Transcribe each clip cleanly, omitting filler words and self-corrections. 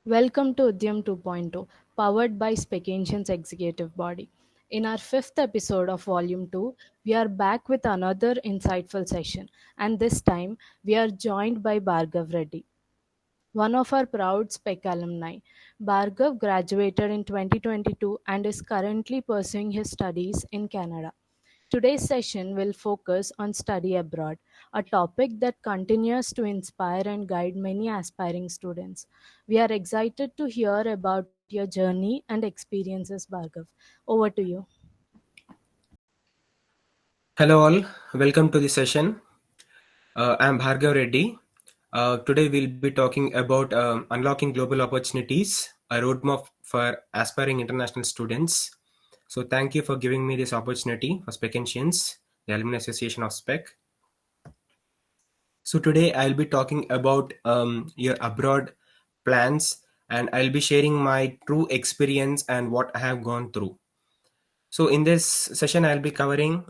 Welcome to UDYAM 2.0, powered by SPECANCIENS Executive Body. In our fifth episode of Volume 2, we are back with another insightful session, and this time we are joined by Bhargav Reddy, one of our proud SPEC alumni. Bhargav graduated in 2022 and is currently pursuing his studies in Canada. Today's session will focus on study abroad, a topic that continues to inspire and guide many aspiring students. We are excited to hear about your journey and experiences, Bhargav. Over to you. Hello all, welcome to the session. I'm Bhargav Reddy. Today we'll be talking about unlocking global opportunities, a roadmap for aspiring international students. So thank you for giving me this opportunity for SPECANCIENS, the Alumni Association of SPEC. So today I'll be talking about your abroad plans, and I'll be sharing my true experience and what I have gone through. So in this session, I'll be covering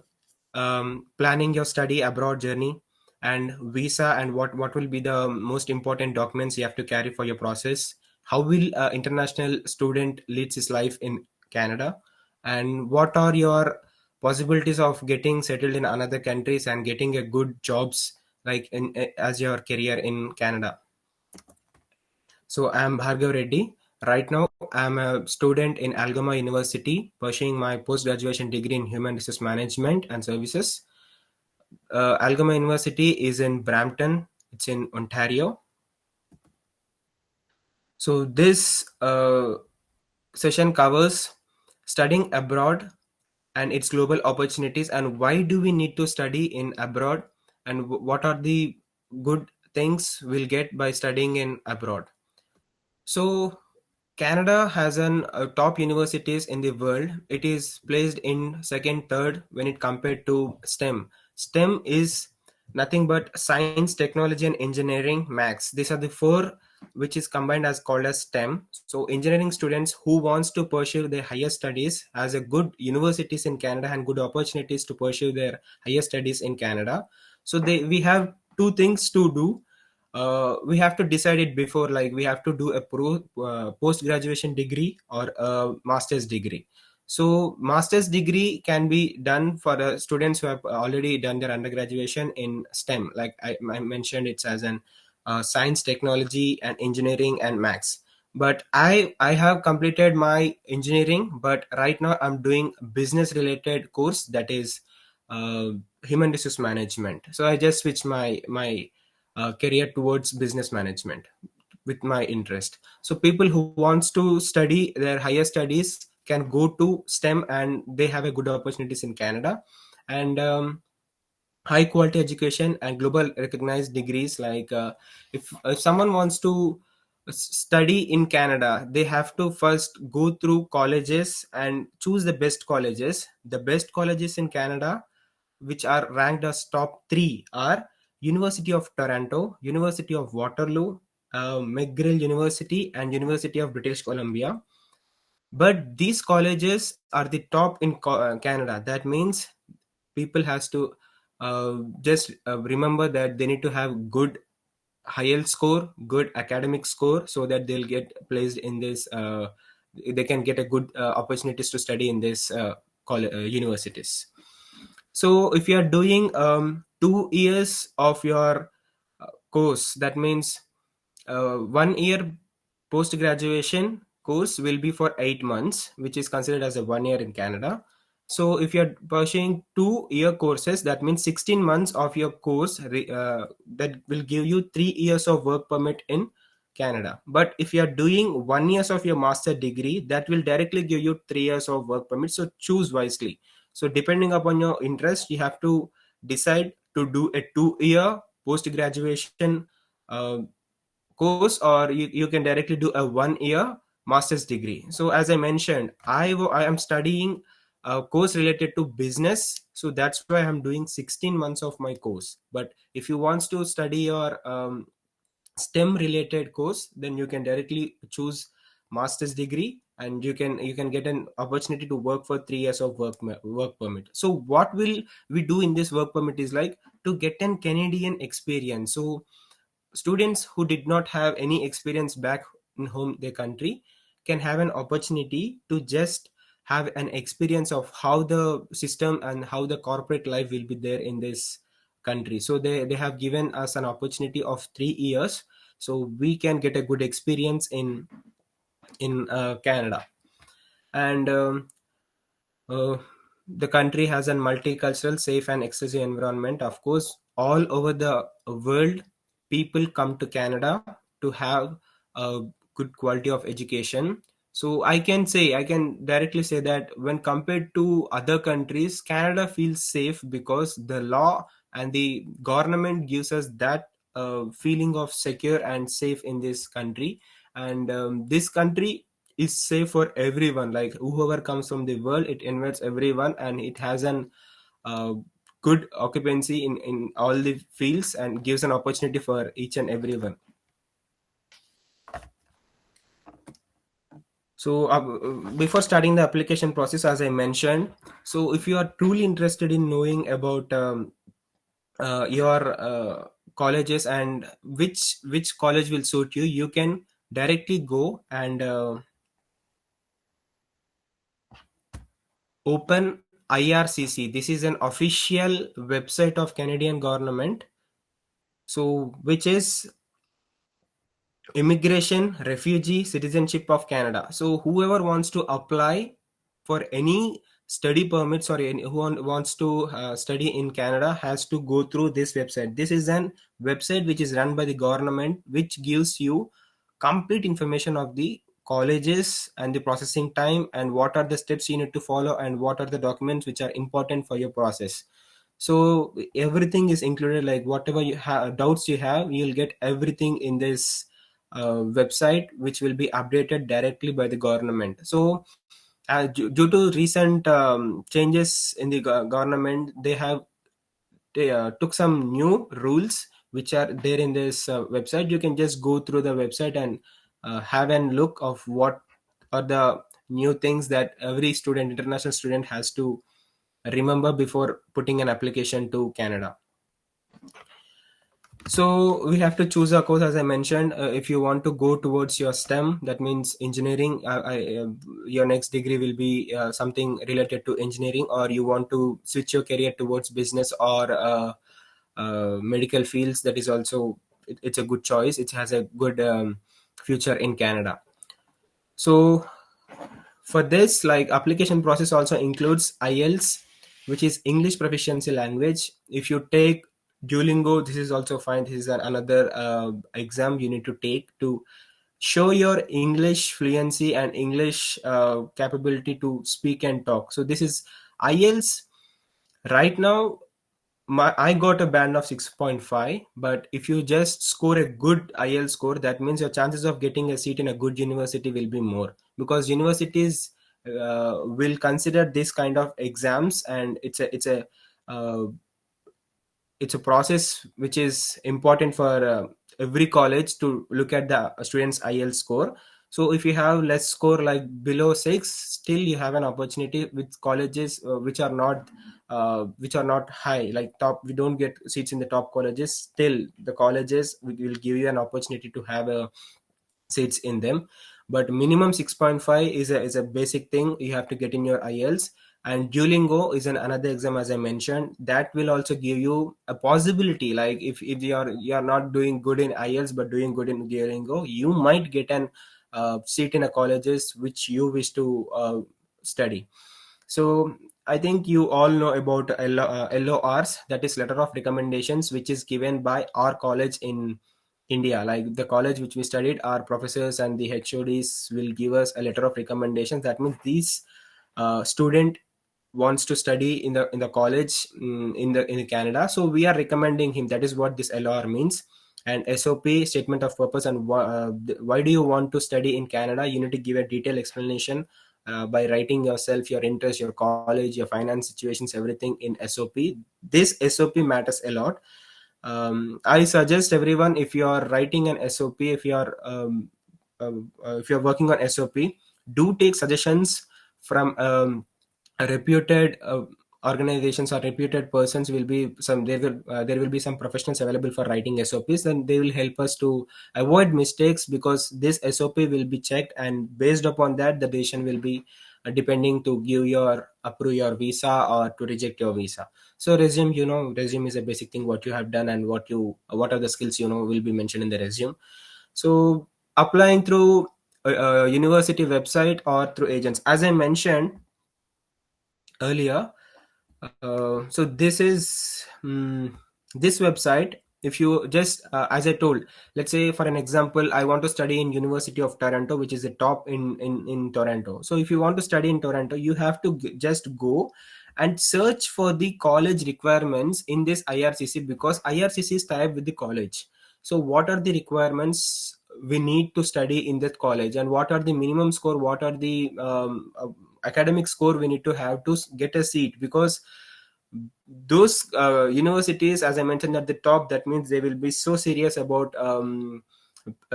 planning your study abroad journey and visa, and what will be the most important documents you have to carry for your process. How will international student leads his life in Canada, and what are your possibilities of getting settled in another countries and getting a good jobs like in as your career in Canada. So I'm Bhargav Reddy. Right now, I'm a student in Algoma University, pursuing my post-graduation degree in Human Resource Management and Services. Algoma University is in Brampton. It's in Ontario. So this session covers studying abroad and its global opportunities, and why do we need to study in abroad, and what are the good things we'll get by studying in abroad. So Canada has an top universities in the world. It is placed in second, third when it compared to STEM. STEM is nothing but science, technology, and engineering, max. These are the four which is combined as called as STEM. So engineering students who wants to pursue their higher studies has a good universities in Canada and good opportunities to pursue their higher studies in Canada. So we have two things to do. We have to decide it before, like we have to do a post graduation degree or a master's degree. So master's degree can be done for students who have already done their undergraduation in STEM, like I mentioned, it's as an science, technology, and engineering and max. But I have completed my engineering, but right now I'm doing business related course, that is uh, human resource management. So I just switched my career towards business management with my interest. So people who wants to study their higher studies can go to STEM, and they have a good opportunities in Canada. And high quality education and global recognized degrees, like if someone wants to study in Canada, they have to first go through colleges and choose the best colleges. The best colleges in Canada which are ranked as top 3 are University of Toronto, University of Waterloo, McGill University, and University of British Columbia. But these colleges are the top in Canada. That means people has to just remember that they need to have good IELTS score, good academic score, so that they'll get placed in this. They can get a good opportunities to study in this universities. So if you are doing 2 years of your course, that means 1 year post graduation course will be for 8 months, which is considered as a 1 year in Canada. So if you're pursuing 2 year courses, that means 16 months of your course that will give you 3 years of work permit in Canada. But if you're doing 1 years of your master degree, that will directly give you 3 years of work permit. So choose wisely. So depending upon your interest, you have to decide to do a 2 year post graduation uh, course, or you can directly do a 1 year master's degree. So as I mentioned, I am studying a course related to business, so that's why I'm doing 16 months of my course. But if you want to study your STEM related course, then you can directly choose master's degree, and you can get an opportunity to work for 3 years of work permit. So what will we do in this work permit is like to get an Canadian experience. So students who did not have any experience back in home their country can have an opportunity to just have an experience of how the system and how the corporate life will be there in this country. So they have given us an opportunity of 3 years, so we can get a good experience in Canada. And uh, the country has a multicultural, safe, and exclusive environment. Of course, all over the world, people come to Canada to have a good quality of education. So I can directly say that when compared to other countries, Canada feels safe because the law and the government gives us that feeling of secure and safe in this country. And this country is safe for everyone, like whoever comes from the world, it invites everyone, and it has an uh, good occupancy in all the fields and gives an opportunity for each and everyone. So before starting the application process, as I mentioned, so if you are truly interested in knowing about your colleges and which college will suit you, you can directly go and open IRCC. This is an official website of Canadian government, so which is Immigration, Refugee, Citizenship of Canada. So whoever wants to apply for any study permits or any, wants to study in Canada has to go through this website. This is an website which is run by the government, which gives you complete information of the colleges and the processing time and what are the steps you need to follow and what are the documents which are important for your process. So everything is included, like whatever you have doubts you have, you'll get everything in this website, which will be updated directly by the government. So due to recent changes in the government, they took some new rules which are there in this website. You can just go through the website and have a look of what are the new things that every student, international student, has to remember before putting an application to Canada. So we have to choose a course, as I mentioned. If you want to go towards your STEM, that means engineering. Your next degree will be something related to engineering, or you want to switch your career towards business or medical fields. That is also it's a good choice. It has a good future in Canada. So for this, like application process also includes IELTS, which is English proficiency language. If you take Duolingo, this is also fine. This is another exam you need to take to show your English fluency and English capability to speak and talk. So this is IELTS. Right now, I got a band of 6.5, but if you just score a good IELTS score, that means your chances of getting a seat in a good university will be more, because universities will consider this kind of exams, and uh, it's a process which is important for every college to look at the students IELTS score. So if you have less score, like below 6, still you have an opportunity with colleges which are not high, like top. We don't get seats in the top colleges, still the colleges will give you an opportunity to have a seats in them. But minimum 6.5 is a basic thing you have to get in your IELTS. And Duolingo is another exam, as I mentioned, that will also give you a possibility, like if you are not doing good in IELTS but doing good in Duolingo, you might get an seat in a colleges which you wish to study. So I think you all know about LORs, that is letter of recommendations, which is given by our college in India. Like the college which we studied, our professors and the HODs will give us a letter of recommendations. That means these student wants to study in the college, in Canada, so we are recommending him. That is what this LOR means. And SOP, statement of purpose, and why do you want to study in Canada, you need to give a detailed explanation by writing yourself, your interest, your college, your finance situations, everything in SOP. This SOP matters a lot. I suggest everyone, if you are writing an SOP, if you are working on SOP, do take suggestions from a reputed organizations or reputed persons will be some, there will be some professionals available for writing SOPs, and they will help us to avoid mistakes, because this SOP will be checked, and based upon that the decision will be depending to give your approve your visa or to reject your visa. So resume, resume is a basic thing, what you have done and what are the skills will be mentioned in the resume. So applying through a university website or through agents, as I mentioned earlier. So this is this website. If you just as I told, let's say for an example, I want to study in University of Toronto, which is the top in Toronto. So if you want to study in Toronto, you have to just go and search for the college requirements in this IRCC, because IRCC is tied with the college. So what are the requirements we need to study in that college, and what are the minimum score, what are the academic score we need to have to get a seat, because those universities, as I mentioned at the top, that means they will be so serious about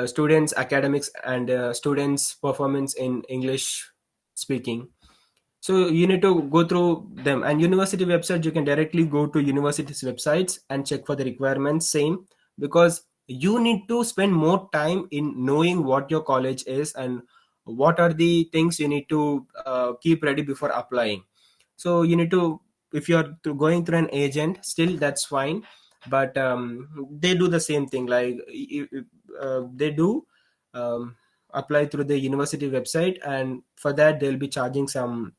students academics and students performance in English speaking. So you need to go through them, and university website, you can directly go to universities websites and check for the requirements same, because you need to spend more time in knowing what your college is and what are the things you need to keep ready before applying. So you need to, if you're going through an agent, still that's fine, but they do the same thing, like they do apply through the university website, and for that they'll be charging some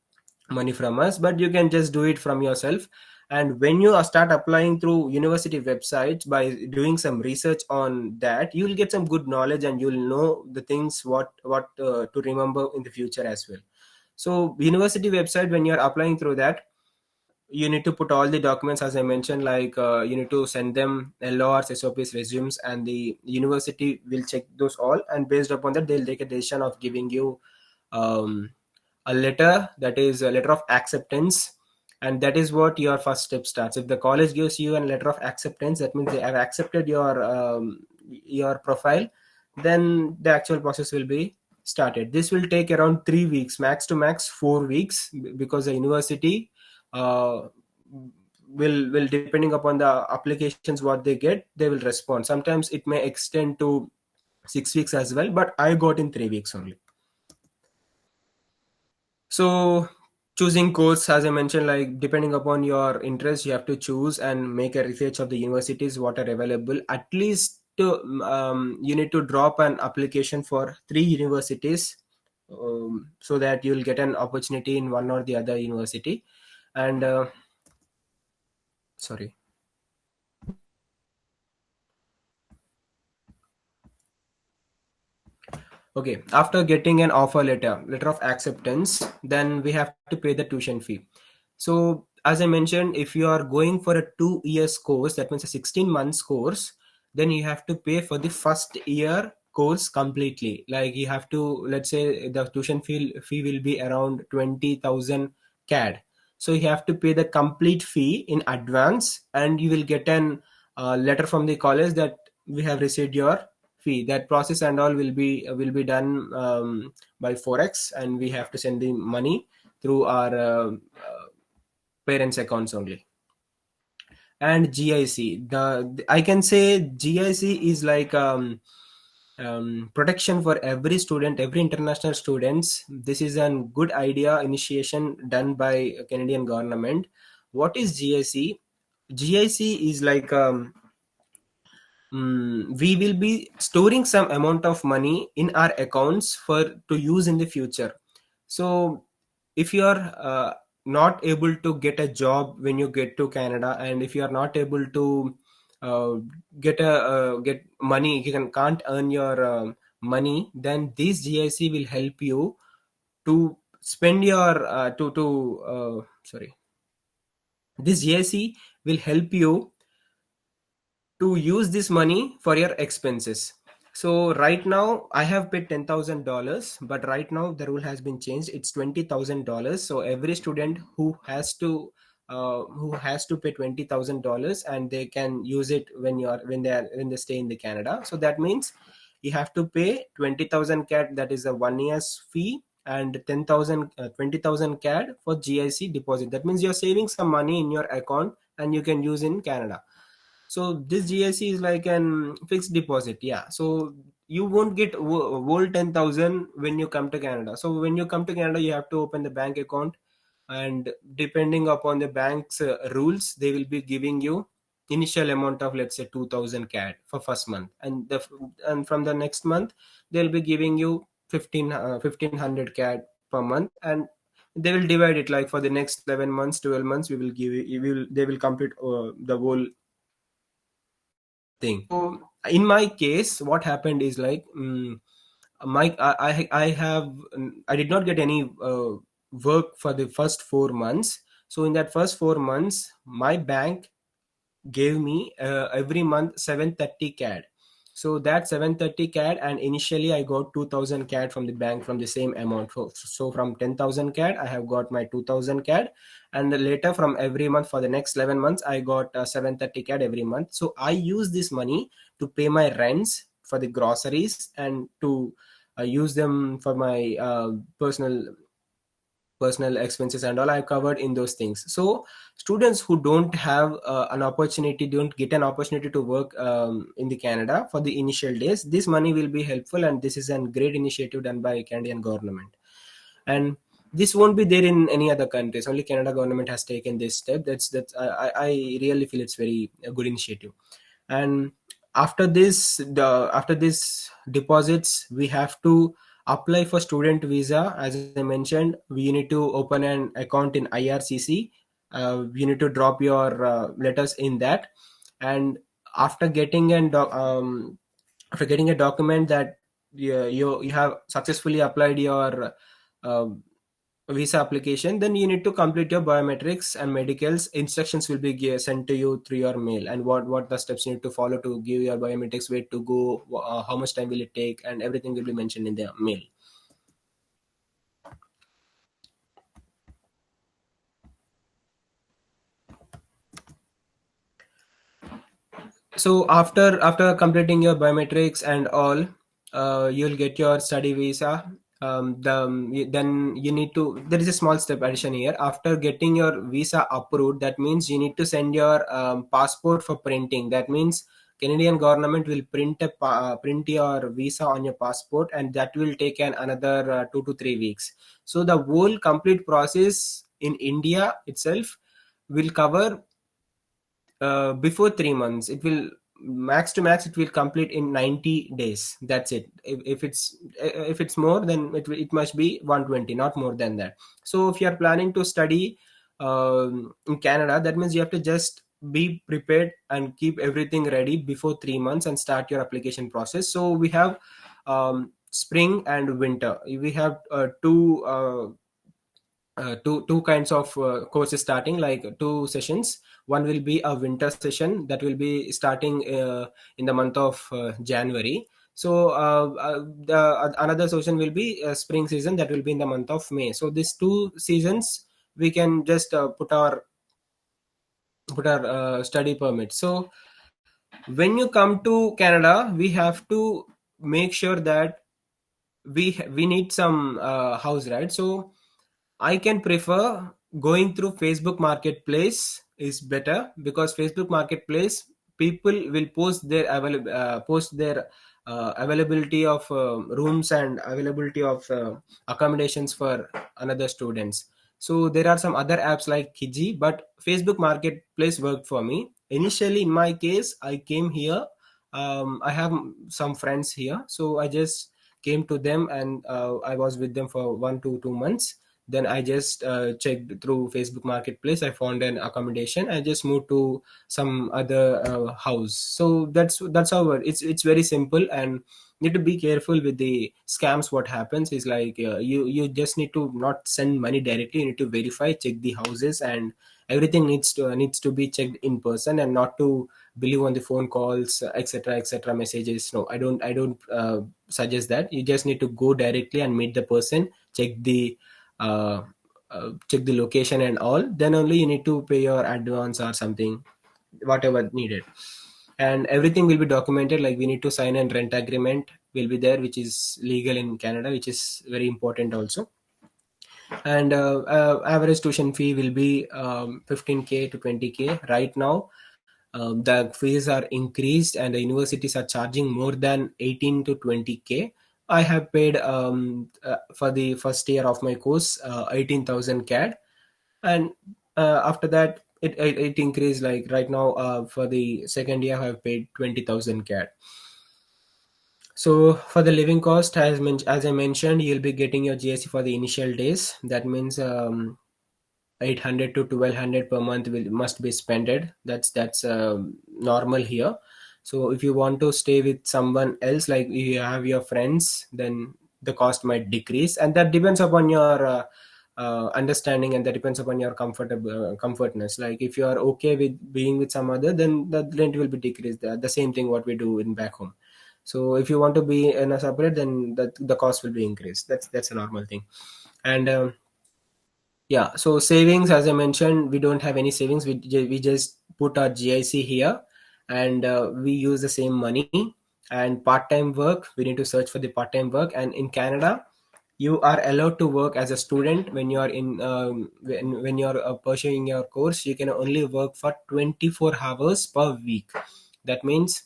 money from us, but you can just do it from yourself. And when you start applying through university websites, by doing some research on that, you'll get some good knowledge, and you'll know the things what to remember in the future as well. So university website, when you're applying through that, you need to put all the documents, as I mentioned, like you need to send them LORs, SOPs, resumes, and the university will check those all, and based upon that they'll take a decision of giving you um, a letter, that is a letter of acceptance. And that is what your first step starts. If the college gives you a letter of acceptance, that means they have accepted your profile, then the actual process will be started. This will take around 3 weeks, max to max 4 weeks, because the university uh, will depending upon the applications what they get, they will respond. Sometimes it may extend to 6 weeks as well, but I got in 3 weeks only. So choosing course, as I mentioned, like depending upon your interest, you have to choose and make a research of the universities what are available. At least you need to drop an application for 3 universities, so that you'll get an opportunity in one or the other university. And sorry. Okay, after getting an offer letter of acceptance, then we have to pay the tuition fee. So, as I mentioned, if you are going for a 2 years course, that means a 16 months course, then you have to pay for the first year course completely. Like you have to, let's say the tuition fee will be around 20,000 CAD. So you have to pay the complete fee in advance, and you will get an letter from the college that we have received your fee. That process and all will be done by forex, and we have to send the money through our parents accounts only. And GIC, I can say GIC is like protection for every student, every international students. This is a good idea initiation done by Canadian government. What is GIC? GIC is like we will be storing some amount of money in our accounts for to use in the future. So if you are not able to get a job when you get to Canada, and if you are not able to uh, get money, you can't earn your money, then this GIC will help you to spend your to sorry, this GIC will help you to use this money for your expenses. So right now I have paid $10,000, but right now the rule has been changed. It's $20,000. So every student who has to pay $20,000, and they can use it when they stay in the Canada. So that means you have to pay 20,000 CAD. That is a 1 year's fee, and 10,000 20,000 CAD for GIC deposit. That means you're saving some money in your account and you can use in Canada. So this GIC is like an fixed deposit. Yeah. So you won't get whole 10,000 when you come to Canada. So when you come to Canada, you have to open the bank account, and depending upon the bank's rules, they will be giving you initial amount of, let's say, 2,000 CAD for first month, and from the next month they'll be giving you 1,500 CAD per month, and they will divide it like for the next 11 months, 12 months. We will give you, they will complete the whole thing. So in my case, what happened is like, my I have I did not get any work for the first 4 months. So in that first 4 months, my bank gave me every month 730 CAD. So that 730 CAD, and initially I got 2,000 CAD from the bank from the same amount. So from 10,000 CAD, I have got my 2,000 CAD, and later from every month for the next 11 months, I got 730 CAD every month. So I use this money to pay my rents, for the groceries, and to use them for my personal expenses and all. I've covered in those things. So students who don't have don't get an opportunity to work in the Canada for the initial days, this money will be helpful, and this is a great initiative done by Canadian government. And this won't be there in any other countries. Only Canada government has taken this step. I really feel it's very a good initiative. And after this deposits, we have to apply for student visa. As I mentioned, we need to open an account in IRCC. You need to drop your letters in that, and after getting after getting a document that you have successfully applied your uh, visa application, then you need to complete your biometrics and medicals. Instructions will be sent to you through your mail, and what the steps you need to follow to give your biometrics, where to go, how much time will it take, and everything will be mentioned in the mail. So after completing your biometrics and all, you'll get your study visa. Then you need to, there is a small step addition here. After getting your visa approved, that means you need to send your passport for printing. That means Canadian government will print your visa on your passport, and that will take another 2 to 3 weeks. So the whole complete process in India itself will cover before 3 months. It will, max to max, it will complete in 90 days. That's it. If it's more, then it must be 120, not more than that. So if you are planning to study in Canada, that means you have to just be prepared and keep everything ready before 3 months and start your application process. So we have spring and winter. We have two kinds of courses starting, like 2 sessions. One will be a winter session that will be starting in the month of January. So another session will be spring season, that will be in the month of May. So these 2 seasons we can just put our study permit. So when you come to Canada, we have to make sure that we need some house, right? So I can prefer going through Facebook Marketplace is better, because Facebook Marketplace, people will post their availability of rooms and availability of accommodations for another students. So there are some other apps like Kiji, but Facebook Marketplace worked for me. Initially, in my case, I came here. I have some friends here, so I just came to them, and I was with them for 1 to 2 months. Then I just checked through Facebook Marketplace. I found an accommodation. I just moved to some other house. So that's how it's very simple, and need to be careful with the scams. What happens is like, you just need to not send money directly. You need to verify, check the houses, and everything needs to be checked in person, and not to believe on the phone calls, etc messages. No, I don't suggest that. You just need to go directly and meet the person, check the uh, check the location and all. Then only you need to pay your advance or something, whatever needed. And everything will be documented, like we need to sign a rent agreement, will be there, which is legal in Canada, which is very important also. And average tuition fee will be 15K to 20K. Right now the fees are increased and the universities are charging more than 18 to 20K. I have paid for the first year of my course 18,000 CAD, and after that it increased. Like right now for the second year I have paid 20,000 CAD. So for the living cost, as I mentioned, you'll be getting your GSC for the initial days. That means 800 to 1200 per month must be spended. That's normal here. So if you want to stay with someone else, like you have your friends, then the cost might decrease, and that depends upon your understanding, and that depends upon your comfortness. Like if you are okay with being with some other, then the rent will be decreased. The same thing what we do in back home. So if you want to be in a separate, then the cost will be increased. That's a normal thing. And yeah, so savings, as I mentioned, we don't have any savings. We just put our GIC here, and we use the same money. And part-time work, we need to search for the part-time work. And in Canada, you are allowed to work as a student when you are in when you're pursuing your course. You can only work for 24 hours per week. That means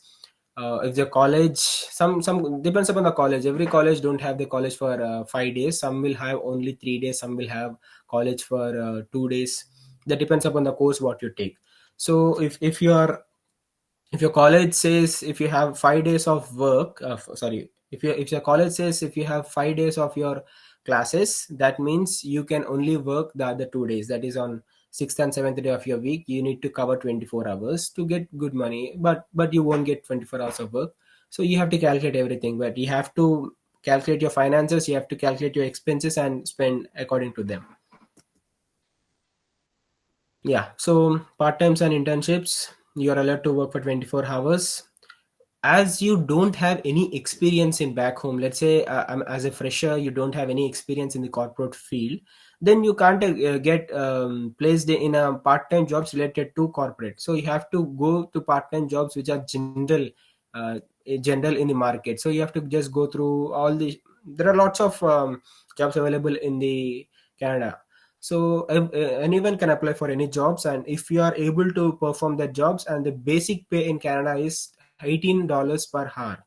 if the college, some depends upon the college. Every college don't have the college for 5 days. Some will have only 3 days. Some will have college for 2 days. That depends upon the course what you take. So if your college says if you have 5 days of work, sorry, if your college says if you have 5 days of your classes, that means you can only work the other 2 days. That is on sixth and seventh day of your week. You need to cover 24 hours to get good money, but you won't get 24 hours of work. So you have to calculate everything, but you have to calculate your finances. You have to calculate your expenses and spend according to them. Yeah, so part times and internships, you are allowed to work for 24 hours. As you don't have any experience in back home, let's say as a fresher, you don't have any experience in the corporate field, then you can't get placed in a part-time jobs related to corporate. So you have to go to part-time jobs which are uh, general in the market. So you have to just go through all the, there are lots of jobs available in the Canada. So anyone can apply for any jobs, and if you are able to perform the jobs, and the basic pay in Canada is $18 per hour.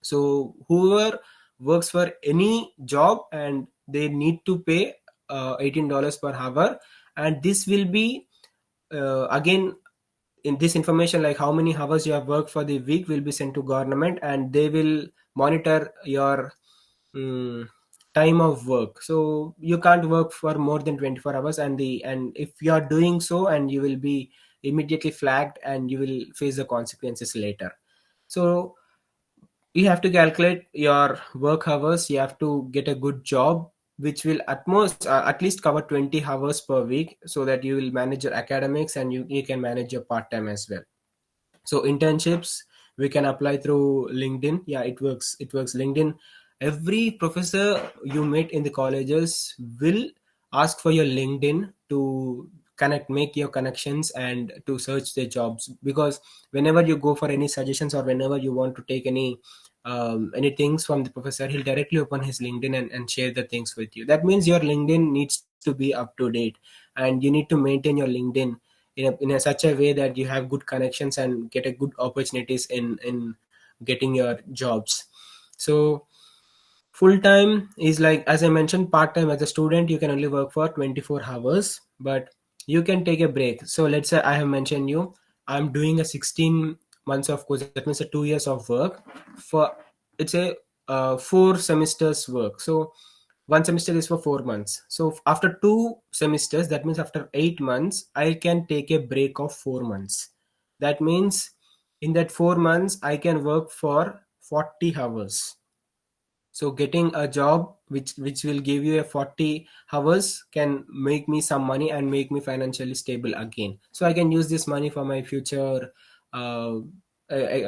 So whoever works for any job, and they need to pay $18 per hour. And this will be again, in this information, like how many hours you have worked for the week, will be sent to government, and they will monitor your mm, time of work. So you can't work for more than 24 hours, and if you are doing so, and you will be immediately flagged, and you will face the consequences later. So you have to calculate your work hours. You have to get a good job which will at least cover 20 hours per week, so that you will manage your academics, and you can manage your part time as well. So internships, we can apply through LinkedIn. Yeah, it works LinkedIn. Every professor you meet in the colleges will ask for your LinkedIn to make your connections and to search their jobs. Because whenever you go for any suggestions, or whenever you want to take any things from the professor, he'll directly open his LinkedIn and share the things with you. That means your LinkedIn needs to be up to date, and you need to maintain your LinkedIn in a such a way that you have good connections and get a good opportunities in getting your jobs. So full time is like, as I mentioned, part time. As a student, you can only work for 24 hours, but you can take a break. So let's say I have mentioned you, I'm doing a 16 months of course. That means a 2 years of work. For it's a 4 semesters work. So one semester is for 4 months. So after 2 semesters, that means after 8 months, I can take a break of 4 months. That means in that 4 months, I can work for 40 hours. So getting a job which will give you a 40 hours can make me some money and make me financially stable again. So I can use this money for my uh,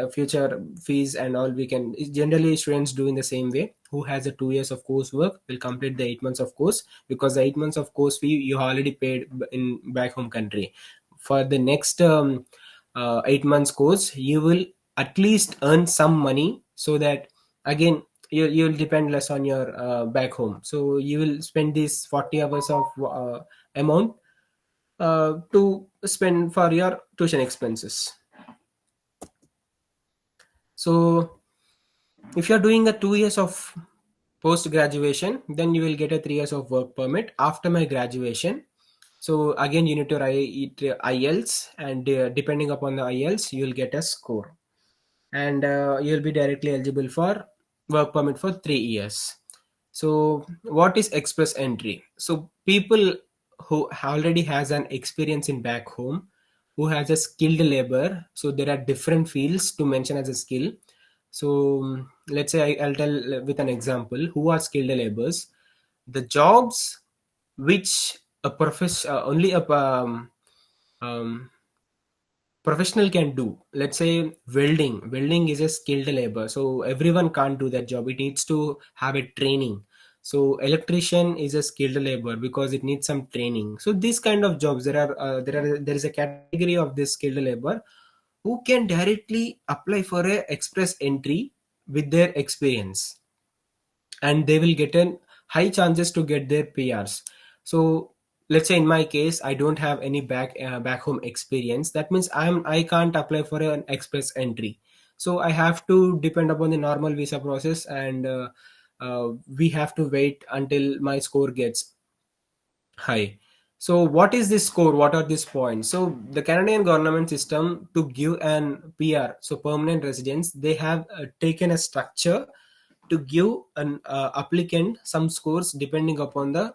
future fees and all. We can generally, students do in the same way. Who has a 2 years of coursework will complete the 8 months of course, because the 8 months of course fee you already paid in back home country. For the next 8 months course, you will at least earn some money, so that again you'll depend less on your back home, so you will spend these 40 hours of amount to spend for your tuition expenses. So if you're doing a 2 years of post graduation, then you will get a 3 years of work permit after my graduation. So again you need to write IELTS, and depending upon the IELTS you will get a score, and you'll be directly eligible for work permit for 3 years. So what is express entry? So people who already has an experience in back home, who has a skilled labor. So there are different fields to mention as a skill. So let's say I'll tell with an example who are skilled laborers. The jobs which a only a um, professional can do, let's say welding is a skilled labor, so everyone can't do that job, it needs to have a training. So electrician is a skilled labor because it needs some training. So these kind of jobs, there is a category of this skilled labor who can directly apply for a express entry with their experience, and they will get an high chances to get their PRs. So let's say in my case, I don't have any back home experience. That means I can't apply for an express entry. So I have to depend upon the normal visa process, and we have to wait until my score gets high. So what is this score? What are these points? So the Canadian government system to give an PR, so permanent residence, they have taken a structure to give an applicant some scores depending upon the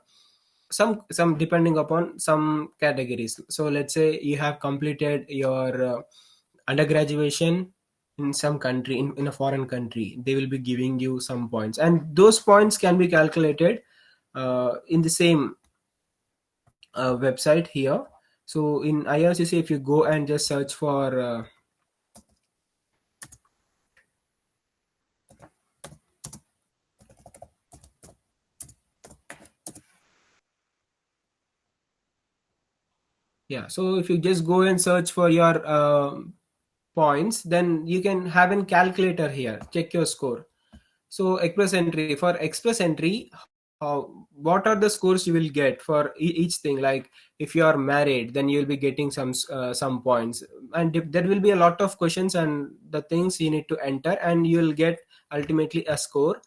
some depending upon some categories. So let's say you have completed your undergraduation in some country, in a foreign country, they will be giving you some points, and those points can be calculated in the same website here. So in IRCC, if you go and just search for yeah, so if you just go and search for your points, then you can have a calculator here, check your score. So express entry, for express entry, what are the scores you will get for each thing? Like if you are married, then you will be getting some points, and there will be a lot of questions and the things you need to enter, and you will get ultimately a score.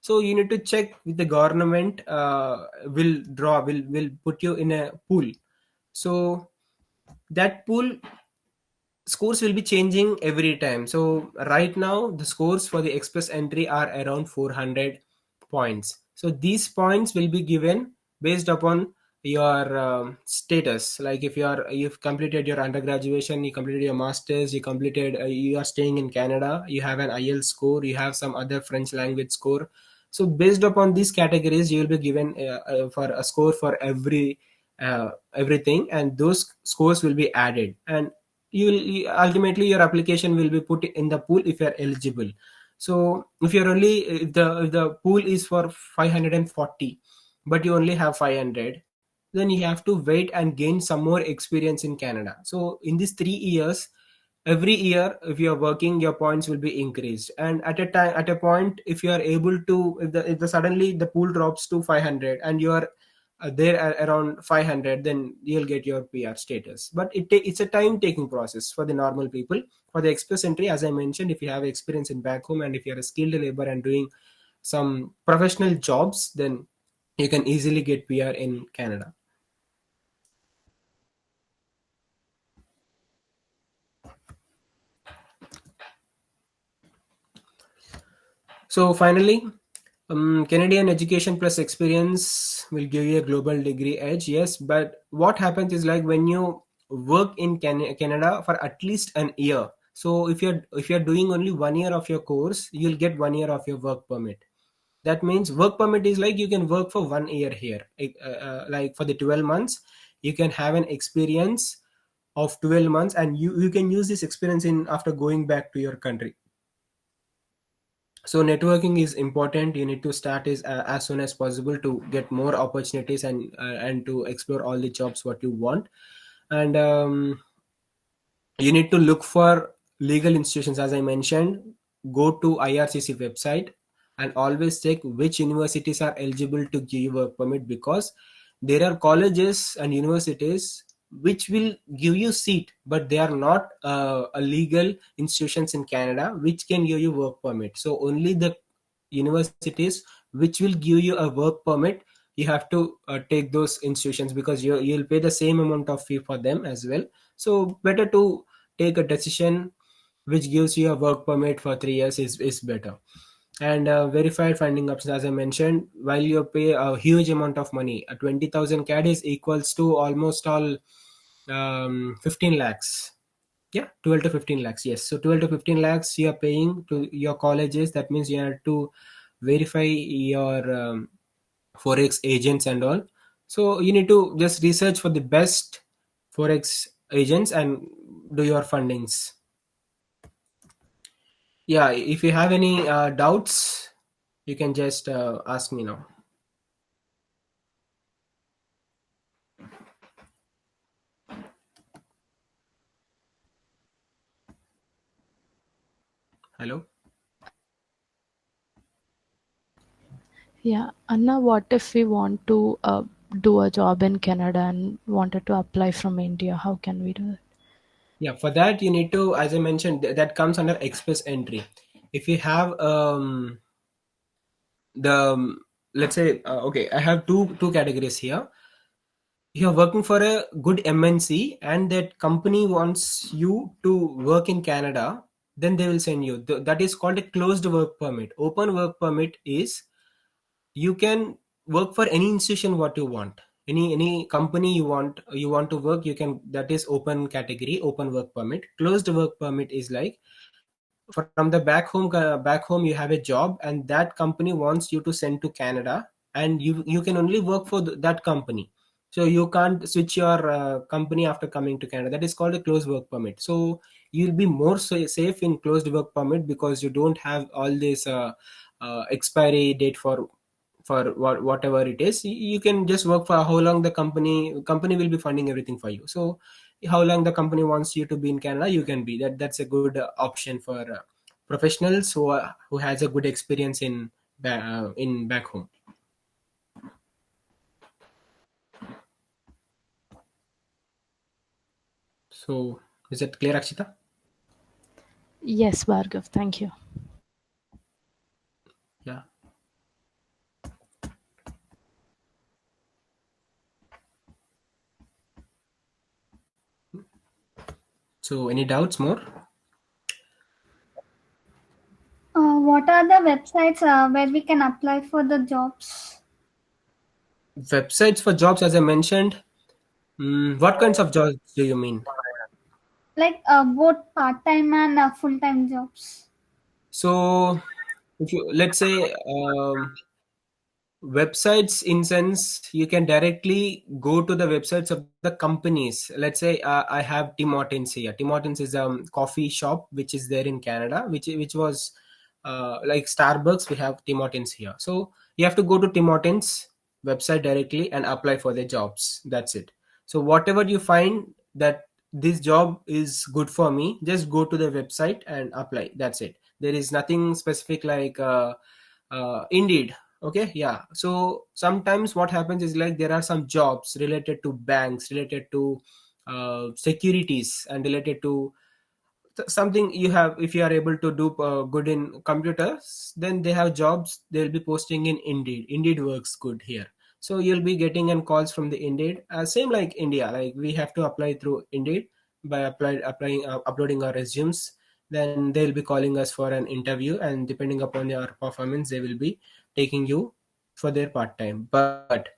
So you need to check with the government, will put you in a pool. So that pool scores will be changing every time. So right now the scores for the express entry are around 400 points. So these points will be given based upon your status. Like if you've completed your undergraduation, you completed your masters, you are staying in Canada, you have an IELTS score, you have some other French language score. So based upon these categories, you will be given for a score for everything, and those scores will be added, and ultimately your application will be put in the pool if you are eligible. So if the pool is for 540, but you only have 500, then you have to wait and gain some more experience in Canada. So in these 3 years, every year if you are working, your points will be increased, and at a point, if you are able to, if the suddenly the pool drops to 500 and you are there around 500, then you'll get your PR status. But it's a time taking process for the normal people. For the express entry, as I mentioned, if you have experience in back home and if you're a skilled labor and doing some professional jobs, then you can easily get PR in Canada. So finally, Canadian education plus experience will give you a global degree edge. Yes, but what happens is, like, when you work in Canada for at least an year. So if you're doing only 1 year of your course, you'll get 1 year of your work permit. That means work permit is like you can work for 1 year here. Like for the 12 months, you can have an experience of 12 months, and you can use this experience in after going back to your country. So networking is important. You need to start as soon as possible to get more opportunities, and to explore all the jobs what you want. And you need to look for legal institutions, as I mentioned. Go to IRCC website, and always check which universities are eligible to give you work permit, because there are colleges and universities which will give you seat, but they are not a legal institutions in Canada which can give you work permit. So only the universities which will give you a work permit, you have to take those institutions, because you'll pay the same amount of fee for them as well. So better to take a decision which gives you a work permit for 3 years is better. And verified funding options, as I mentioned, while you pay a huge amount of money, a 20,000 CAD is equals to almost all 15 lakhs. Yeah, 12 to 15 lakhs. Yes, so 12 to 15 lakhs you are paying to your colleges. That means you have to verify your forex agents and all. So you need to just research for the best forex agents and do your fundings. Yeah, if you have any doubts, you can just ask me now. Hello. Yeah, Anna, what if we want to do a job in Canada and wanted to apply from India? How can we do that? Yeah, for that you need to, as I mentioned, that comes under express entry. If you have the let's say okay, I have two categories here. You're working for a good MNC and that company wants you to work in Canada, then they will send you. That is called a closed work permit. Open work permit is you can work for any institution what you want. Any company you want to work, you can. That is open category, open work permit. Closed work permit is like from the back home you have a job and that company wants you to send to Canada, and you can only work for that company. So you can't switch your company after coming to Canada. That is called a closed work permit. So you'll be more safe in closed work permit because you don't have all this expiry date for whatever it is. You can just work for how long the company will be funding everything for you. So how long the company wants you to be in Canada, you can be. That's a good option for professionals who has a good experience in back home. So is that clear, Akshita? Yes, Bhargav, thank you. Yeah. So any doubts more? What are the websites where we can apply for the jobs? Websites for jobs, as I mentioned. What kinds of jobs do you mean? Like both part-time and full-time jobs. So if you, let's say, websites, in sense you can directly go to the websites of the companies. Let's say I have Tim Hortons here. Tim Hortons is a coffee shop which is there in Canada, which was like Starbucks. We have Tim Hortons here. So you have to go to Tim Hortons website directly and apply for the jobs. That's it. So whatever you find that this job is good for me, just go to the website and apply. That's it. There is nothing specific like Indeed. Okay, yeah. So sometimes what happens is like there are some jobs related to banks, related to securities, and related to something you have. If you are able to do good in computers, then they have jobs they'll be posting in Indeed. Indeed works good here. So you'll be getting in calls from the Indeed. Same like India, like we have to apply through Indeed by applying uploading our resumes. Then they'll be calling us for an interview, and depending upon your performance they will be taking you for their part time. But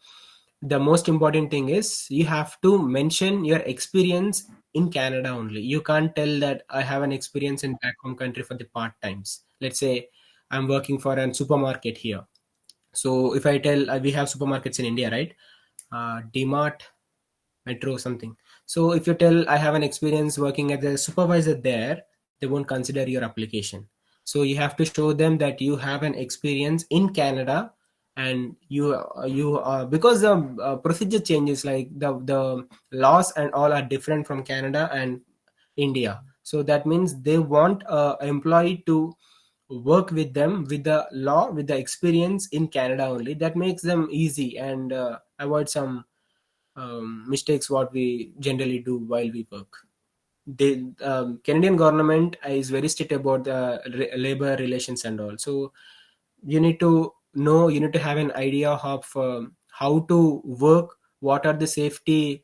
the most important thing is you have to mention your experience in Canada only. You can't tell that I have an experience in back home country for the part times. Let's say I'm working for a supermarket here. So if I tell we have supermarkets in India, right? Dmart, Metro, something. So if you tell I have an experience working as a supervisor there, they won't consider your application. So you have to show them that you have an experience in Canada, and you because the procedure changes, like the laws and all are different from Canada and India. So that means they want a employee to work with them with the law, with the experience in Canada only. That makes them easy and avoid some mistakes what we generally do while we work. The Canadian government is very strict about the labor relations and all. So you need to know, you need to have an idea of how to work, what are the safety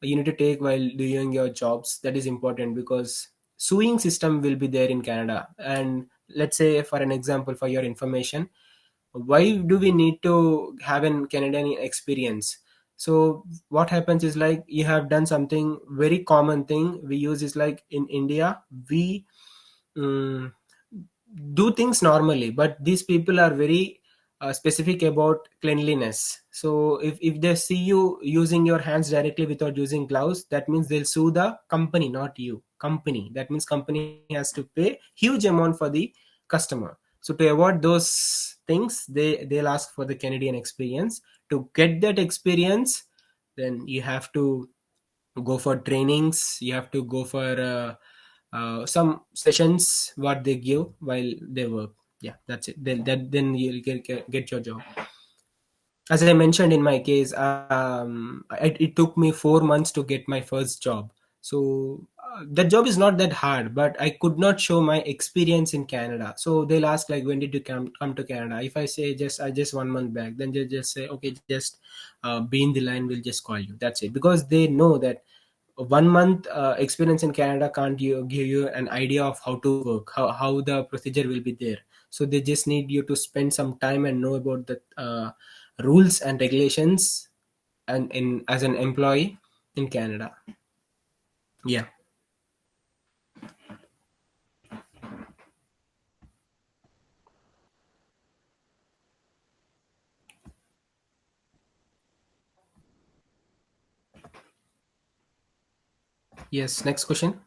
you need to take while doing your jobs. That is important because suing system will be there in Canada. And let's say, for an example, for your information, why do we need to have an Canadian experience? So what happens is, like, you have done something very common thing we use is, like, in India we um, do things normally, but these people are very specific about cleanliness. So if they see you using your hands directly without using gloves, that means they'll sue the company, not you. Company, that means company has to pay huge amount for the customer. So to avoid those things, they'll ask for the Canadian experience. To get that experience, then you have to go for trainings, you have to go for some sessions what they give while they work. Yeah, that's it. Then you'll get your job. As I mentioned in my case, it took me 4 months to get my first job. So that job is not that hard, but I could not show my experience in Canada. So they'll ask, like, when did you come to Canada? If I say just 1 month back, then they just say, okay, just be in the line, we'll just call you. That's it. Because they know that 1 month experience in Canada can't give you an idea of how to work, how the procedure will be there. So they just need you to spend some time and know about the rules and regulations and in as an employee in Canada. Yeah. Yes. Next question.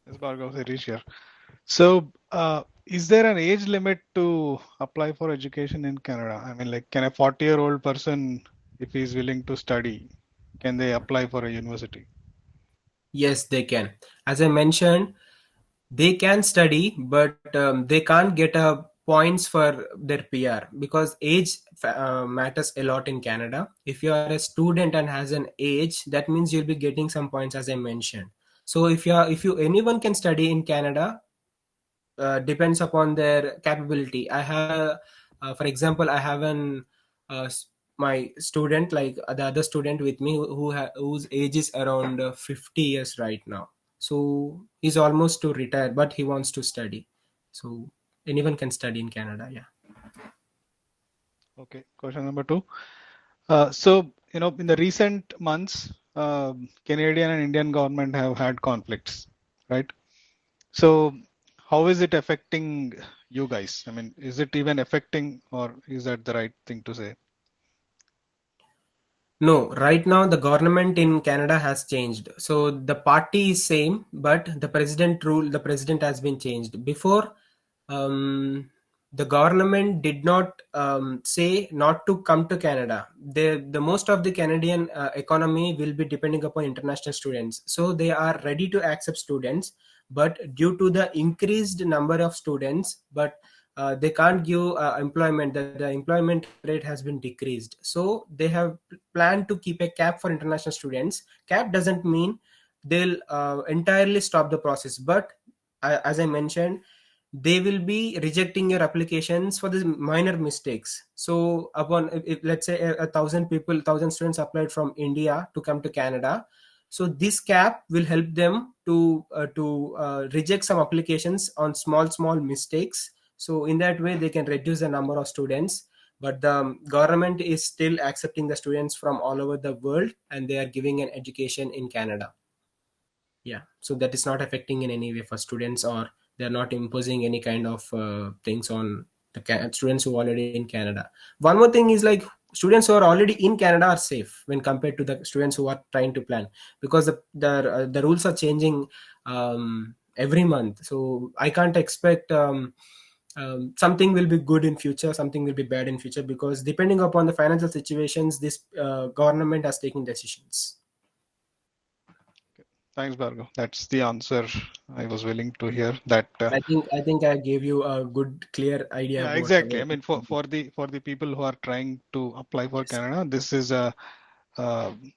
Yes, Bhargav Reddy here. So, is there an age limit to apply for education in Canada? I mean, like, can a 40-year-old person, if he's willing to study, can they apply for a university? Yes, they can. As I mentioned, they can study, but they can't get a points for their PR because age matters a lot in Canada. If you are a student and has an age, that means you'll be getting some points, as I mentioned. So if you anyone can study in Canada, depends upon their capability. I have, for example, I have an my student, like the other student with me, whose age is around 50 years right now. So he's almost to retire, but he wants to study. So anyone can study in Canada. Yeah. Okay, question number two. So, in the recent months, Canadian and Indian government have had conflicts, right? So, how is it affecting you guys? I mean, is it even affecting, or is that the right thing to say? No, right now the government in Canada has changed. So the party is same, but the president has been changed. Before, um, the government did not say not to come to Canada. The most of the Canadian economy will be depending upon international students. So they are ready to accept students, but due to the increased number of students, but they can't give employment. The employment rate has been decreased. So they have planned to keep a cap for international students. Cap doesn't mean they'll entirely stop the process, but as I mentioned, they will be rejecting your applications for these minor mistakes. So upon, if let's say a thousand people, thousand students applied from India to come to Canada, so this cap will help them to reject some applications on small mistakes. So in that way they can reduce the number of students, but the government is still accepting the students from all over the world and they are giving an education in Canada. Yeah, so that is not affecting in any way for students, or they're not imposing any kind of things on the students who are already in Canada. One more thing is, like, students who are already in Canada are safe when compared to the students who are trying to plan, because the rules are changing every month. So I can't expect something will be good in future, something will be bad in future, because depending upon the financial situations, this government has taken decisions. Thanks, Bhargav. That's the answer I was willing to hear. That I think I gave you a good clear idea yeah, about exactly. I what. mean, for the people who are trying to apply for Yes. Canada, this is a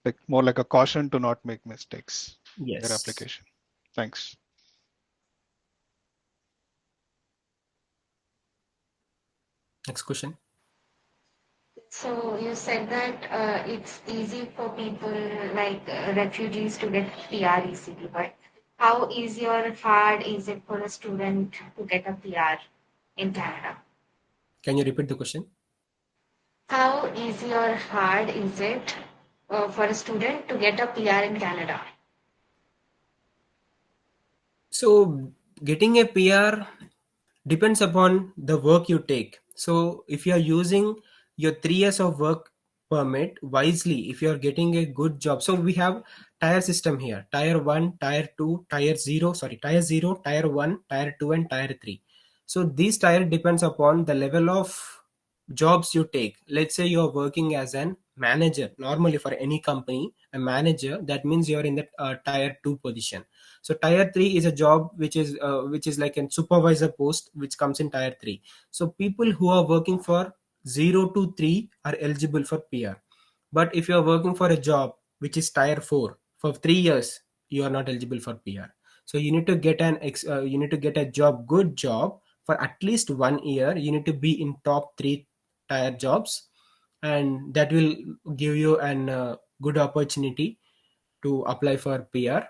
like more like a caution to not make mistakes in their Yes. application. Thanks. Next question. So you said that it's easy for people like refugees to get PR easily, but how easy or hard is it for a student to get a PR in Canada? Can you repeat the question? How easy or hard is it for a student to get a PR in Canada? So getting a PR depends upon the work you take. So if you are using your 3 years of work permit wisely, if you are getting a good job, so we have tier system here: tier 1, tier 2, tier 0, sorry, tier 0, tier 1, tier 2, and tier 3. So these tier depends upon the level of jobs you take. Let's say you're working as an manager. Normally for any company, a manager, that means you're in the tier 2 position. So tier 3 is a job which is like a supervisor post, which comes in tier 3. So people who are working for 0 to 3 are eligible for PR. But if you are working for a job which is tier 4 for 3 years, you are not eligible for PR. So you need to get you need to get a job, good job, for at least 1 year. You need to be in top 3 tier jobs, and that will give you an good opportunity to apply for PR,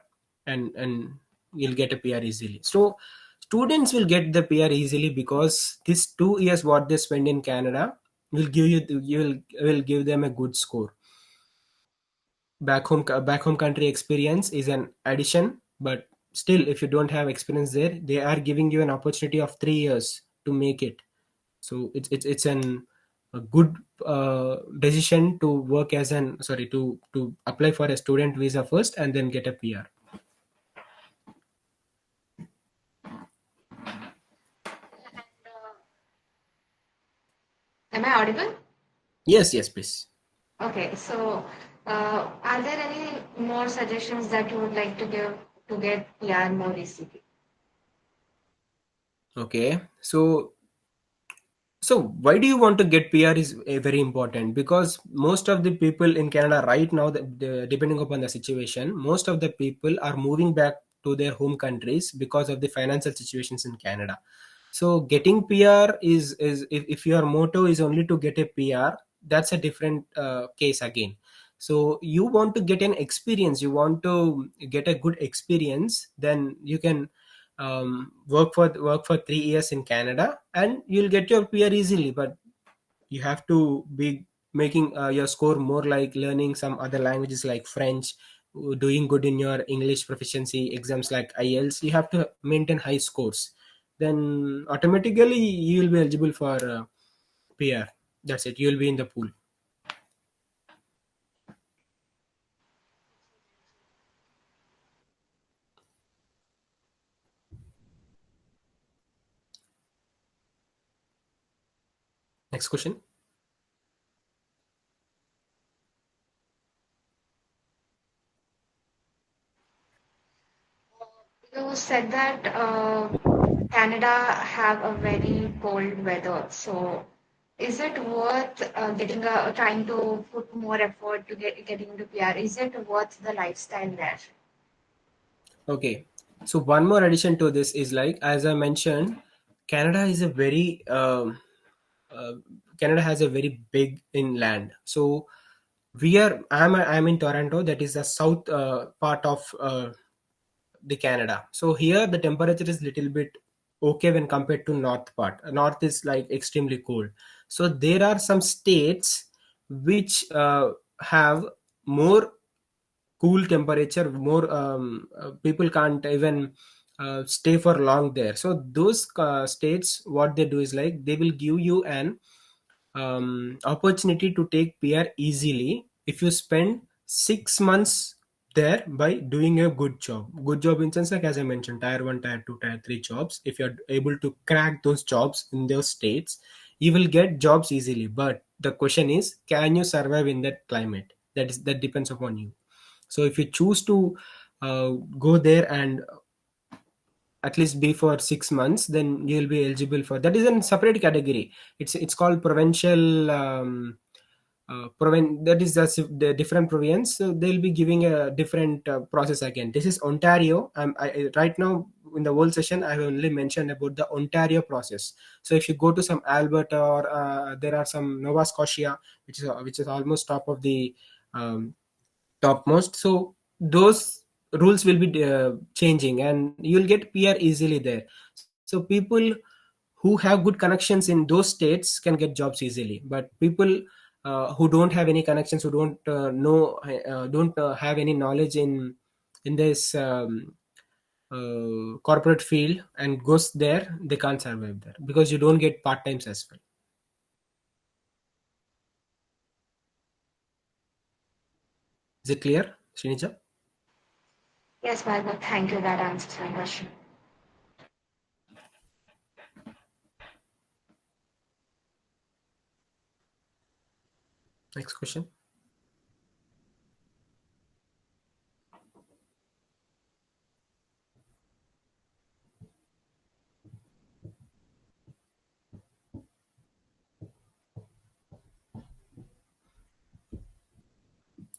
and you'll get a PR easily. So students will get the PR easily because this 2 years what they spend in Canada will give them a good score. Back home country experience is an addition, but still, if you don't have experience there, they are giving you an opportunity of 3 years to make it. So it's a good decision to work as an sorry to apply for a student visa first and then get a PR. Am I audible? Yes, yes, please. Okay, so are there any more suggestions that you would like to give to get PR more easily? Okay, so why do you want to get PR is very important, because most of the people in Canada right now, depending upon the situation, most of the people are moving back to their home countries because of the financial situations in Canada. So getting PR is if your motto is only to get a PR, that's a different case again. So you want to get an experience, you want to get a good experience, then you can work for 3 years in Canada, and you'll get your PR easily. But you have to be making your score more, like learning some other languages like French, doing good in your English proficiency exams like IELTS. You have to maintain high scores. Then automatically you will be eligible for PR. That's it. You will be in the pool. Next question. You said that Canada have a very cold weather. So is it worth trying to put more effort to getting into PR? Is it worth the lifestyle there? Okay. So one more addition to this is, like as I mentioned, Canada is a very uh, Canada has a very big inland. So I'm in Toronto, that is the south part of the Canada. So here the temperature is little bit okay when compared to north part. North is like extremely cold. So there are some states which have more cool temperature, more people can't even stay for long there. So those states, what they do is, like they will give you an opportunity to take PR easily if you spend 6 months there by doing a good job. Good job in sense, like as I mentioned, tier 1, tier 2, tier 3 jobs. If you're able to crack those jobs in those states, you will get jobs easily. But the question is, can you survive in that climate? That depends upon you. So if you choose to go there and at least be for 6 months, then you'll be eligible for that. Is a separate category. It's called provincial. That is the different province, so they'll be giving a different process again. This is Ontario. Right now in the whole session I have only mentioned about the Ontario process. So if you go to some Alberta, or there are some Nova Scotia, which is almost top of the um, topmost. So those rules will be changing, and you'll get PR easily there. So people who have good connections in those states can get jobs easily, but people who don't have any connections, who don't have any knowledge in this corporate field and goes there, they can't survive there because you don't get part times as well. Is it clear, Srinija? Yes, Bhargav, thank you. That answers my question. Next question.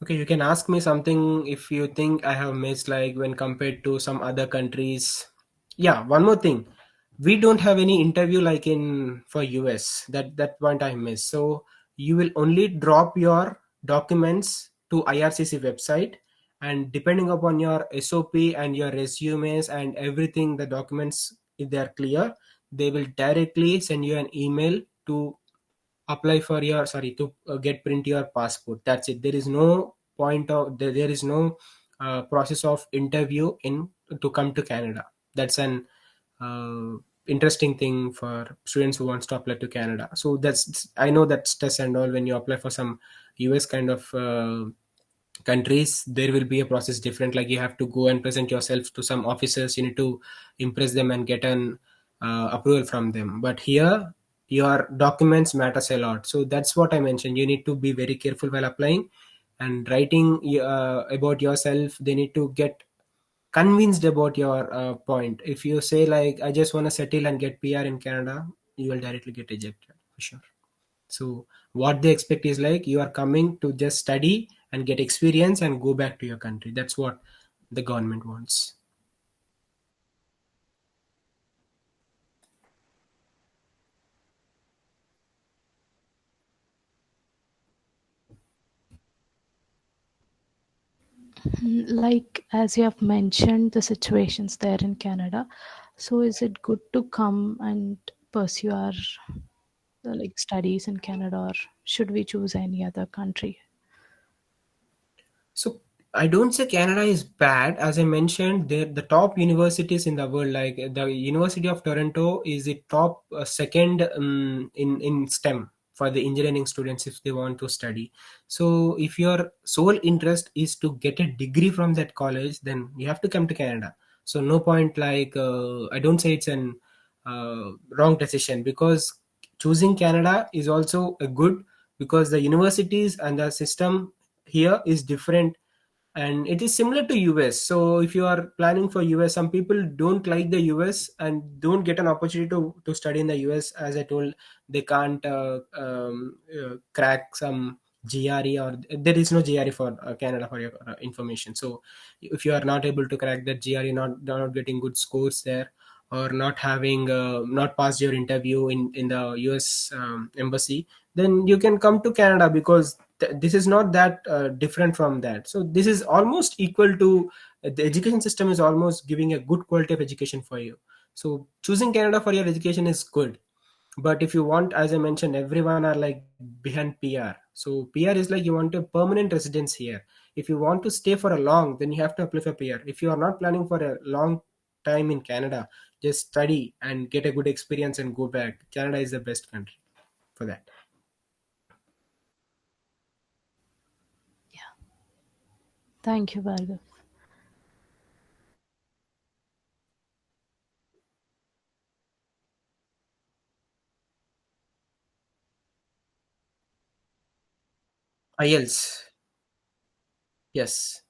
Okay, you can ask me something if you think I have missed, like when compared to some other countries. Yeah, one more thing. We don't have any interview like in for US. That point I missed. So you will only drop your documents to IRCC website, and depending upon your SOP and your resumes and everything, the documents, if they are clear, they will directly send you an email to apply for your, sorry, to get print your passport. That's it. There is no point of there is no process of interview in to come to Canada. That's an uh, interesting thing for students who wants to apply to Canada. So that's, I know that stress and all when you apply for some US kind of countries, there will be a process different, like you have to go and present yourself to some officers, you need to impress them and get an approval from them. But here your documents matters a lot, so that's what I mentioned. You need to be very careful while applying and writing about yourself. They need to get convinced about your point. If you say like I just want to settle and get PR in Canada, you will directly get rejected for sure. So what they expect is like you are coming to just study and get experience and go back to your country. That's what the government wants. Like as you have mentioned the situations there in Canada, so is it good to come and pursue our like studies in Canada, or should we choose any other country? So I don't say Canada is bad. As I mentioned, the top universities in the world, like the University of Toronto, is the top second in STEM for the engineering students if they want to study. So if your sole interest is to get a degree from that college, then you have to come to Canada. So no point like I don't say it's an wrong decision, because choosing Canada is also a good, because the universities and the system here is different, and it is similar to US. So if you are planning for US, some people don't like the US and don't get an opportunity to study in the US. As I told, they can't crack some GRE, or there is no GRE for Canada, for your information. So if you are not able to crack that GRE, not getting good scores there, or not having not passed your interview in the US embassy, then you can come to Canada, because this is not that different from that. So this is almost equal to the education system is almost giving a good quality of education for you. So choosing Canada for your education is good. But if you want, as I mentioned, everyone are like behind PR. So PR is like you want a permanent residence here. If you want to stay for a long, then you have to apply for PR. If you are not planning for a long time in Canada, just study and get a good experience and go back. Canada is the best country for that. Yeah, thank you, Bhargav. IELTS. Yes.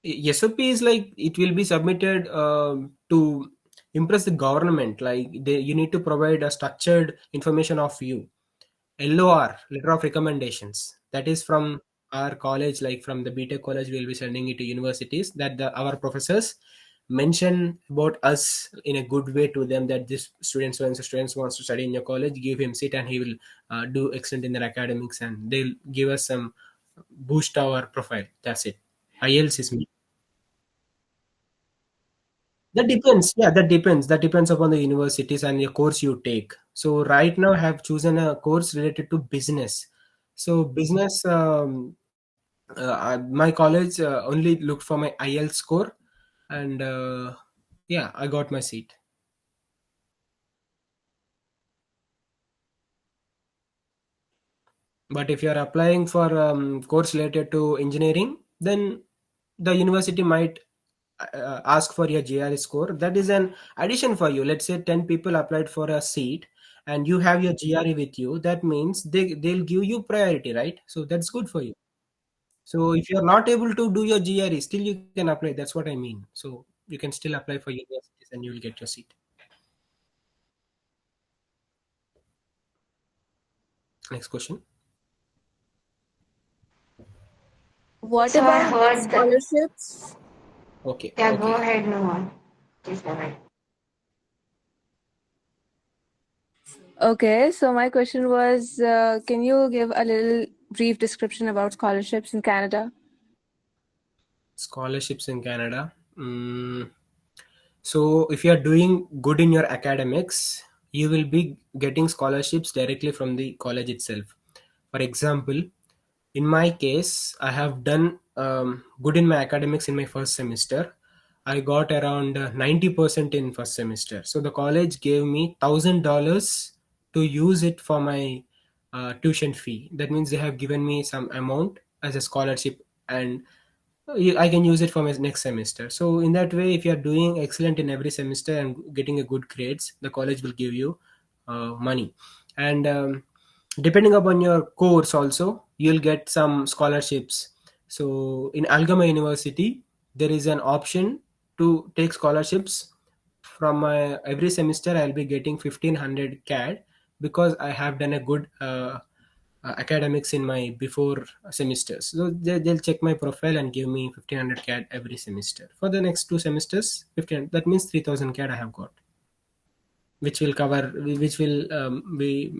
SOP is like it will be submitted to impress the government. Like you need to provide a structured information of you. LOR, letter of recommendations. That is from our college, like from the BTech college, we'll be sending it to universities that our professors mention about us in a good way to them, that this student, so and so students wants to study in your college, give him seat and he will do excellent in their academics, and they'll give us some boost our profile. That's it. IELTS is me. That depends. Yeah, that depends. That depends upon the universities and the course you take. So right now, I have chosen a course related to business. So business, my college only looked for my IELTS score, and yeah, I got my seat. But if you are applying for course related to engineering, then the university might ask for your GRE score. That is an addition for you. Let's say 10 people applied for a seat and you have your GRE with you. That means they'll give you priority, right? So that's good for you. So if you're not able to do your GRE, still you can apply. That's what I mean. So you can still apply for universities and you'll get your seat. Next question. What So I about heard that. scholarships? Okay, Yeah, go okay. ahead, no one. Please go ahead. Okay, so my question was, can you give a little brief description about scholarships in Canada? Scholarships in Canada. So if you are doing good in your academics, you will be getting scholarships directly from the college itself. For example, in my case, I have done good in my academics in my first semester. I got around 90% in first semester. So the college gave me $1,000 to use it for my tuition fee. That means they have given me some amount as a scholarship, and I can use it for my next semester. So in that way, if you are doing excellent in every semester and getting a good grades, the college will give you money. And depending upon your course, also you'll get some scholarships. So in Algoma University, there is an option to take scholarships. From my every semester, I'll be getting 1500 CAD because I have done a good academics in my before semesters. So they'll check my profile and give me 1500 CAD every semester. For the next two semesters, 15, that means 3000 CAD I have got, which will cover, which will be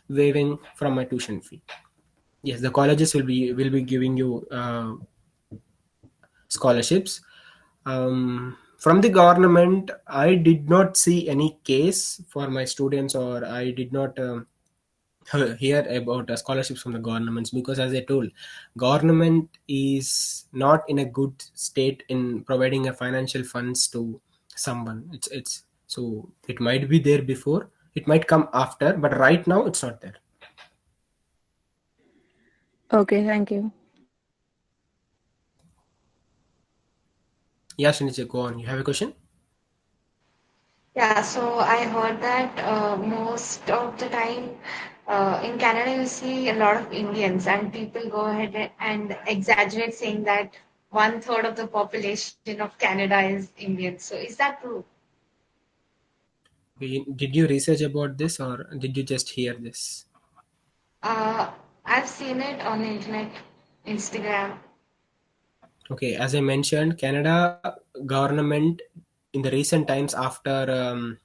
waiving from my tuition fee. Yes, the colleges will be giving you scholarships. From the government, I did not see any case for my students, or I did not hear about scholarships from the governments, because as I told, government is not in a good state in providing a financial funds to someone. It's so it might be there before, it might come after, but right now it's not there. Okay, thank you. Yeah, Shinichi, go on, you have a question. Yeah, so I heard that most of the time in Canada you see a lot of Indians, and people go ahead and exaggerate saying that one third of the population of Canada is Indian. So is that true? Did you research about this, or did you just hear this? Uh, I've seen it on the internet, Instagram. Okay, as I mentioned, Canada government in the recent times after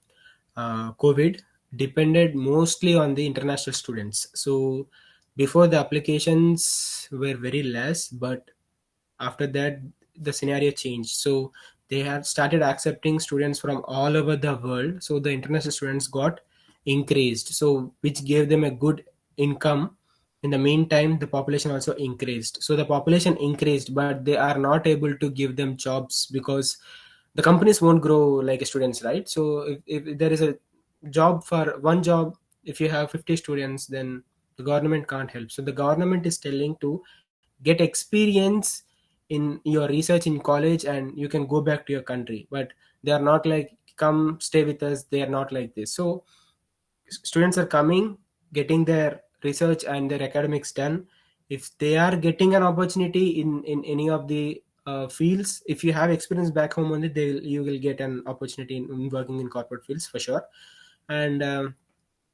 COVID depended mostly on the international students. So before, the applications were very less, but after that the scenario changed. So they have started accepting students from all over the world. So the international students got increased. So which gave them a good income. In the meantime, the population also increased. So the population increased, but they are not able to give them jobs because the companies won't grow like students, right? So if there is a job for one job, if you have 50 students, then the government can't help. So the government is telling to get experience in your research in college and you can go back to your country, but they are not like come stay with us. They are not like this. So students are coming, getting their research and their academics done. If they are getting an opportunity in any of the fields, if you have experience back home only, you will get an opportunity in working in corporate fields for sure. And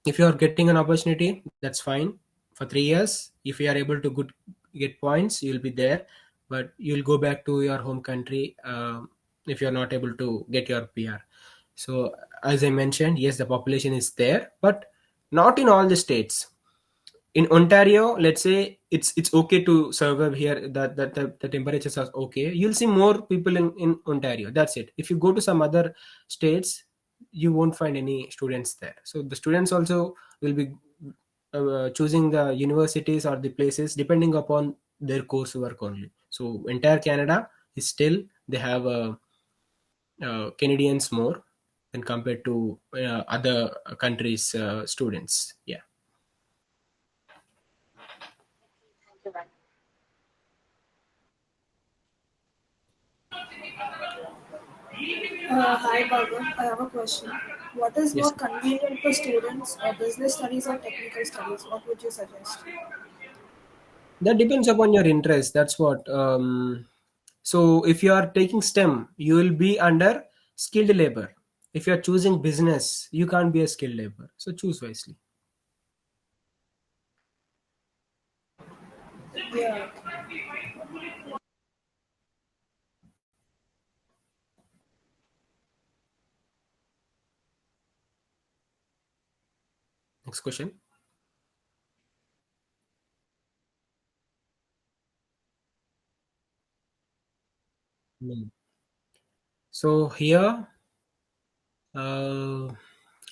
if you are getting an opportunity, that's fine for 3 years. If you are able to get points, you'll be there, but you'll go back to your home country if you're not able to get your PR. So as I mentioned, yes, the population is there, but not in all the states. In Ontario, let's say it's okay to survive here, that the temperatures are okay, you'll see more people in Ontario, that's it. If you go to some other states, you won't find any students there. So the students also will be choosing the universities or the places depending upon their coursework only. So entire Canada is still, they have Canadians more than compared to other countries students. Yeah. Hi Bhargav, I have a question. What is more Yes. convenient for students, business studies or technical studies? What would you suggest? That depends upon your interest. That's what. So if you are taking STEM, you will be under skilled labor. If you are choosing business, you can't be a skilled labor. So choose wisely. Yeah. Next question. Hmm. So here, uh,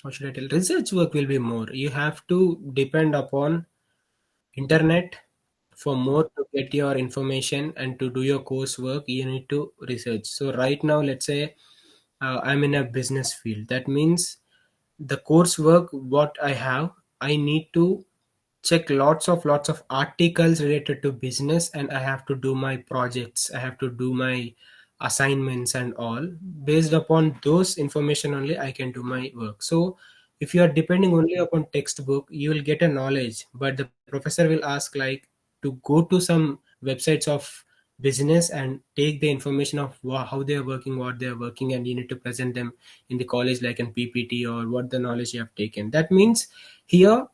what should I tell? Research work will be more. You have to depend upon internet for more to get your information, and to do your coursework you need to research. So right now, let's say I'm in a business field. That means the coursework what I have, I need to check lots of articles related to business, and I have to do my projects, I have to do my assignments and all. Based upon those information only I can do my work. So if you are depending only upon textbook, you will get a knowledge, but the professor will ask like to go to some websites of business and take the information of how they are working, what they are working, and you need to present them in the college like an PPT or what the knowledge you have taken. That means here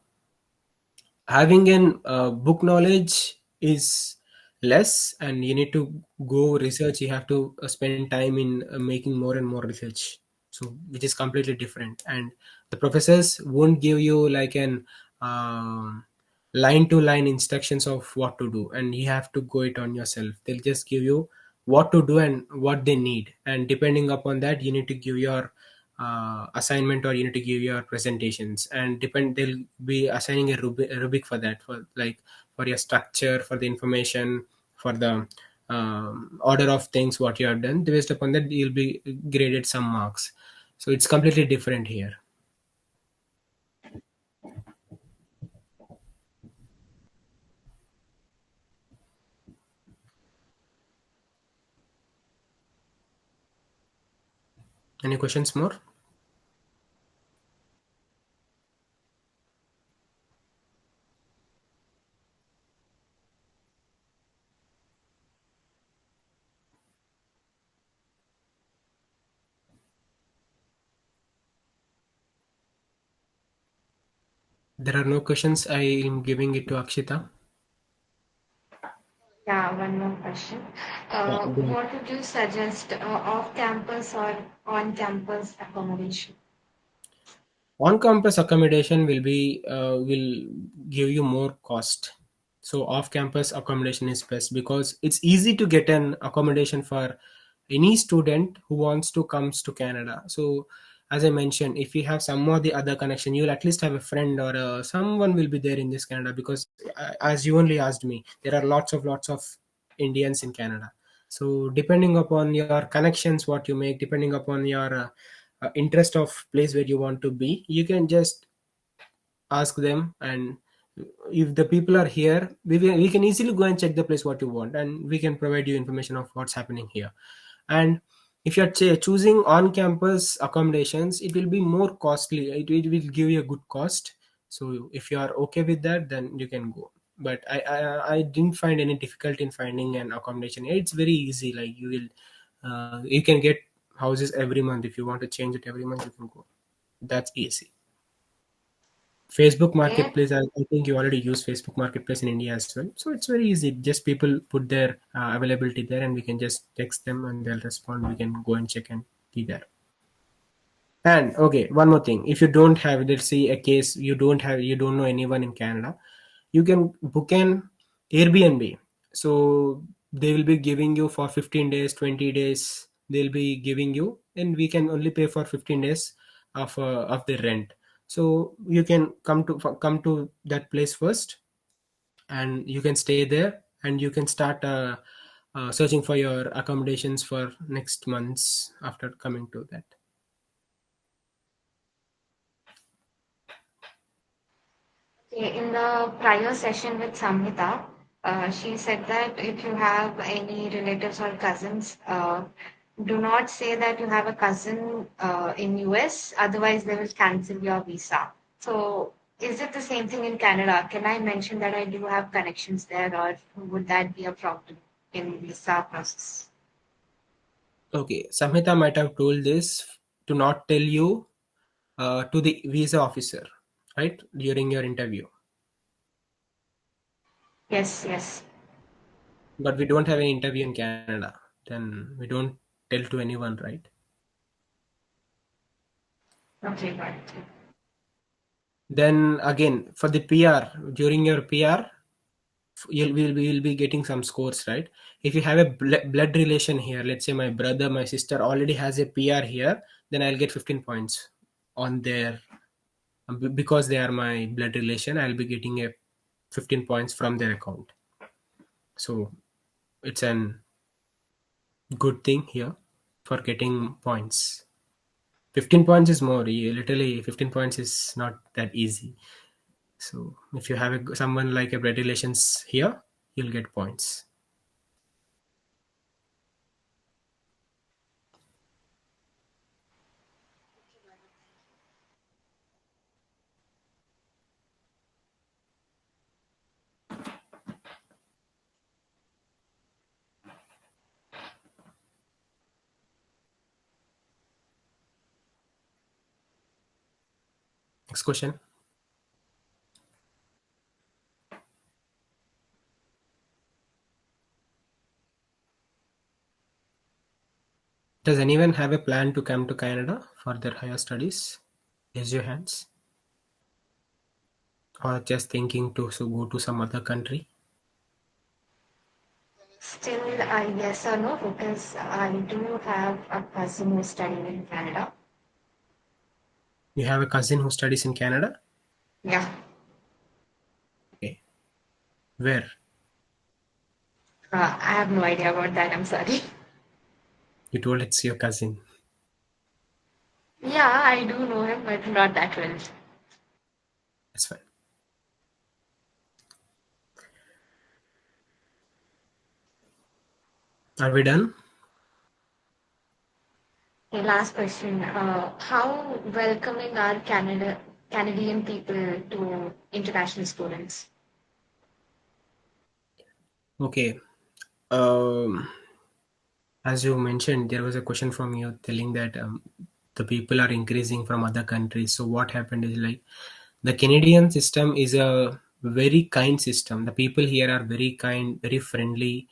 having an book knowledge is less, and you need to go research. You have to spend time in making more and more research, so which is completely different. And the professors won't give you like an line to line instructions of what to do, and you have to go it on yourself. They'll just give you what to do and what they need, and depending upon that you need to give your assignment, or you need to give your presentations, and depend they'll be assigning a rubric for that, for like for your structure, for the information, for the order of things what you have done. Based upon that you'll be graded some marks. So it's completely different here. Any questions more? There are no questions. I am giving it to Akshita. Yeah, one more question. Yeah, go ahead. What would you suggest, off-campus or on-campus accommodation? On campus accommodation will give you more cost. So off campus accommodation is best because it's easy to get an accommodation for any student who wants to comes to Canada. So as I mentioned, if you have some or the other connection, you'll at least have a friend or someone will be there in this Canada, because as you only asked me, there are lots of Indians in Canada. So depending upon your connections what you make, depending upon your interest of place where you want to be, you can just ask them. And if the people are here, we can easily go and check the place what you want, and we can provide you information of what's happening here. And if you're choosing on campus accommodations, it will be more costly. It will give you a good cost. So if you are okay with that, then you can go. but I didn't find any difficulty in finding an accommodation. It's very easy. Like you can get houses every month. If you want to change it every month, you can go. That's easy. Facebook Okay. Marketplace, I think you already use Facebook Marketplace in India as well. So it's very easy. Just people put their availability there, and we can just text them and they'll respond. We can go and check and be there. And okay, one more thing. If you don't have, let's say a case, you don't know anyone in Canada, you can book an Airbnb. So they will be giving you for 15 days, 20 days. They'll be giving you, and we can only pay for 15 days of the rent. So you can come to that place first, and you can stay there, and you can start searching for your accommodations for next months after coming to that. Okay, in the prior session with Samhita, she said that if you have any relatives or cousins, do not say that you have a cousin in US, otherwise they will cancel your visa. So is it the same thing in Canada? Can I mention that I do have connections there, or would that be a problem in visa process? Okay, Samhita might have told this to not tell you to the visa officer, right, during your interview. Yes, yes. But we don't have any interview in Canada. Then we don't tell to anyone, right? Okay, got it. Then again, for the PR, during your PR, will be getting some scores, right? If you have a blood relation here, let's say my brother, my sister already has a PR here, then I'll get 15 points on their because they are my blood relation. I'll be getting a 15 points from their account. So it's an good thing here for getting points. 15 points is more. Literally 15 points is not that easy. So if you have someone like a blood relations here, you'll get points. Next question. Does anyone have a plan to come to Canada for their higher studies? Raise your hands. Or just thinking to go to some other country? Still, yes or no, because I do have a cousin who's studying in Canada. You have a cousin who studies in Canada? Yeah. Okay. Where? I have no idea about that. I'm sorry. You told it's your cousin. Yeah, I do know him, but not that well. That's fine. Are we done? Okay, last question. How welcoming are Canadian people to international students? Okay. Um, as you mentioned, there was a question from you telling that the people are increasing from other countries. So what happened is like the Canadian system is a very kind system. The people here are very kind, very friendly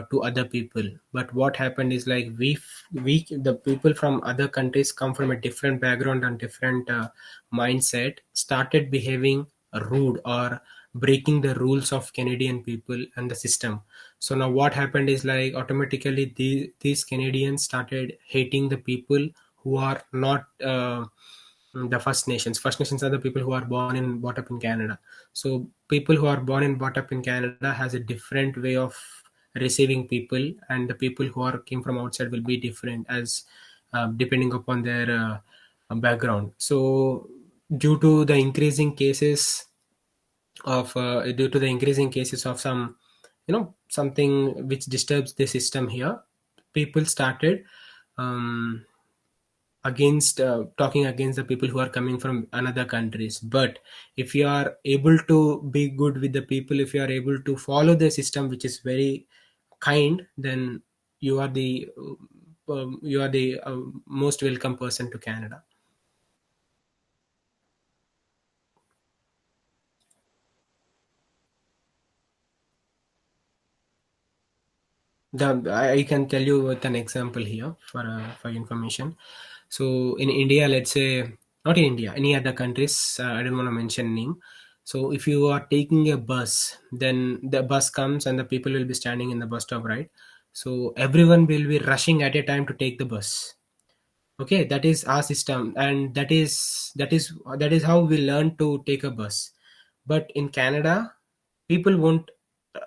to other people. But what happened is like we the people from other countries come from a different background and different mindset, started behaving rude or breaking the rules of Canadian people and the system. So now what happened is like automatically these Canadians started hating the people who are not the First Nations. First Nations are the people who are born and brought up in Canada. So people who are born and brought up in Canada has a different way of receiving people, and the people who are came from outside will be different as depending upon their background. So due to the increasing cases due to the increasing cases of some something which disturbs the system here, people started against talking against the people who are coming from another countries. But if you are able to be good with the people, if you are able to follow the system which is very kind, then you are the most welcome person to Canada. I can tell you with an example here for information. So in India, let's say, not in India, any other countries, I don't want to mention name. So if you are taking a bus, then the bus comes and the people will be standing in the bus stop, right? So everyone will be rushing at a time to take the bus. Okay, that is our system, and that is how we learn to take a bus. But in Canada, people won't uh,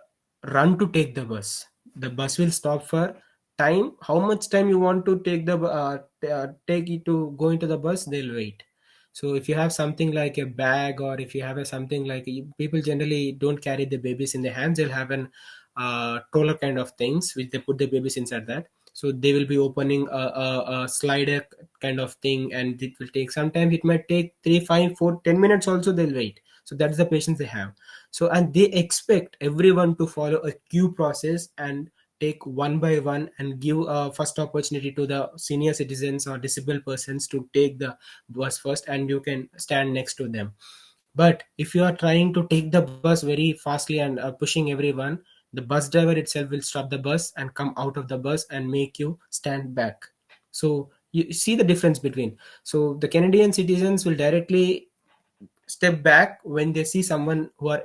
run to take the bus. The bus will stop for time. How much time you want to take take it to go into the bus, they'll wait. So if you have something like a bag, or if you have something like, people generally don't carry the babies in their hands, they'll have an stroller kind of things which they put the babies inside that. So they will be opening a slider kind of thing, and it will take, sometimes it might take 3, 5, 4, 10 minutes also, they'll wait. So that's the patience they have. So, and they expect everyone to follow a queue process and take one by one and give a first opportunity to the senior citizens or disabled persons to take the bus first, and you can stand next to them. But if you are trying to take the bus very fastly and pushing everyone, the bus driver itself will stop the bus and come out of the bus and make you stand back. So you see the difference between. So the Canadian citizens will directly step back when they see someone uh, who are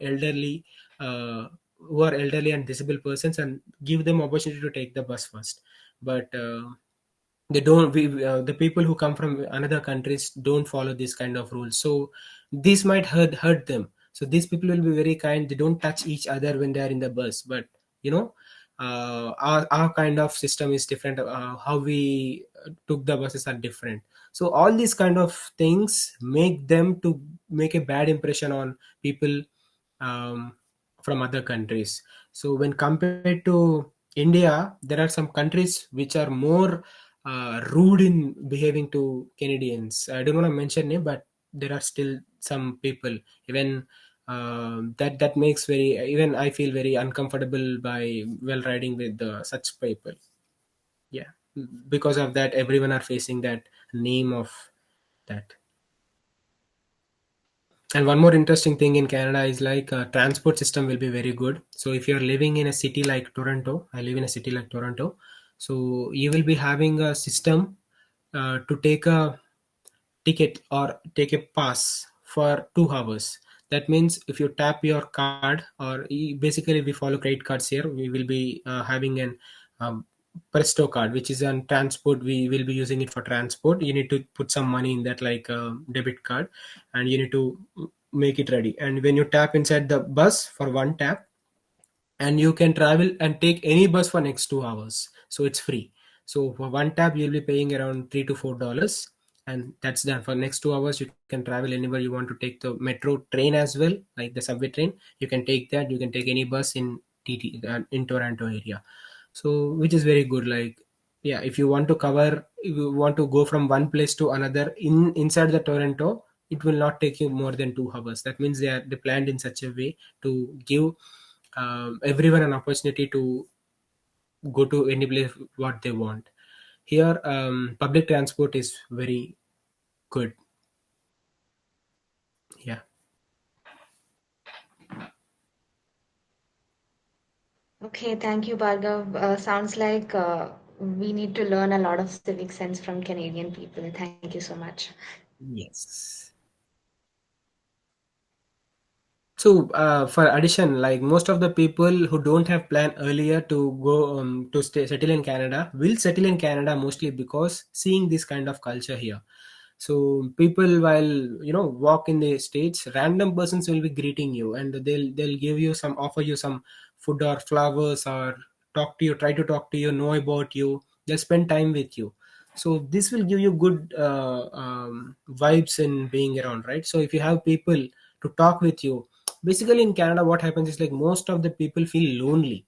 elderly and disabled persons, and give them opportunity to take the bus first. But they don't the people who come from another countries don't follow this kind of rules, so this might hurt them. So these people will be very kind, they don't touch each other when they are in the bus. But you know, our kind of system is different, how we took the buses are different. So all these kind of things make them to make a bad impression on people um, from other countries. So when compared to India, there are some countries which are more rude in behaving to Canadians. I don't want to mention name, but there are still some people. Even that makes very, even I feel very uncomfortable by well riding with such people. Yeah, because of that, everyone are facing that name of that. And one more interesting thing in Canada is like transport system will be very good. So if you're living in a city like Toronto, I live in a city like Toronto, so you will be having a system to take a ticket or take a pass for 2 hours. That means if you tap your card, or basically we follow credit cards here, we will be having an um, Presto card, which is on transport. We will be using it for transport. You need to put some money in that, like a debit card, and you need to make it ready. And when you tap inside the bus for one tap, and you can travel and take any bus for next 2 hours, so it's free. So for one tap you'll be paying around $3 to $4, and that's done. For next 2 hours you can travel anywhere you want. To take the metro train as well, like the subway train, you can take that. You can take any bus in in Toronto area. So which is very good. Like, yeah, if you want to cover, if you want to go from one place to another inside the Toronto, it will not take you more than 2 hours. That means they planned in such a way to give everyone an opportunity to go to any place what they want. Here, public transport is very good. Yeah. Okay, thank you, Bhargav. Sounds like we need to learn a lot of civic sense from Canadian people. Thank you so much. Yes. So, for addition, like most of the people who don't have plan earlier to go to settle in Canada will settle in Canada mostly because seeing this kind of culture here. So people, while walk in the states, random persons will be greeting you, and they'll give you some, offer you some food or flowers, or talk to you, try to talk to you, know about you. They'll spend time with you. So this will give you good vibes in being around, right? So if you have people to talk with you, basically in Canada what happens is like most of the people feel lonely,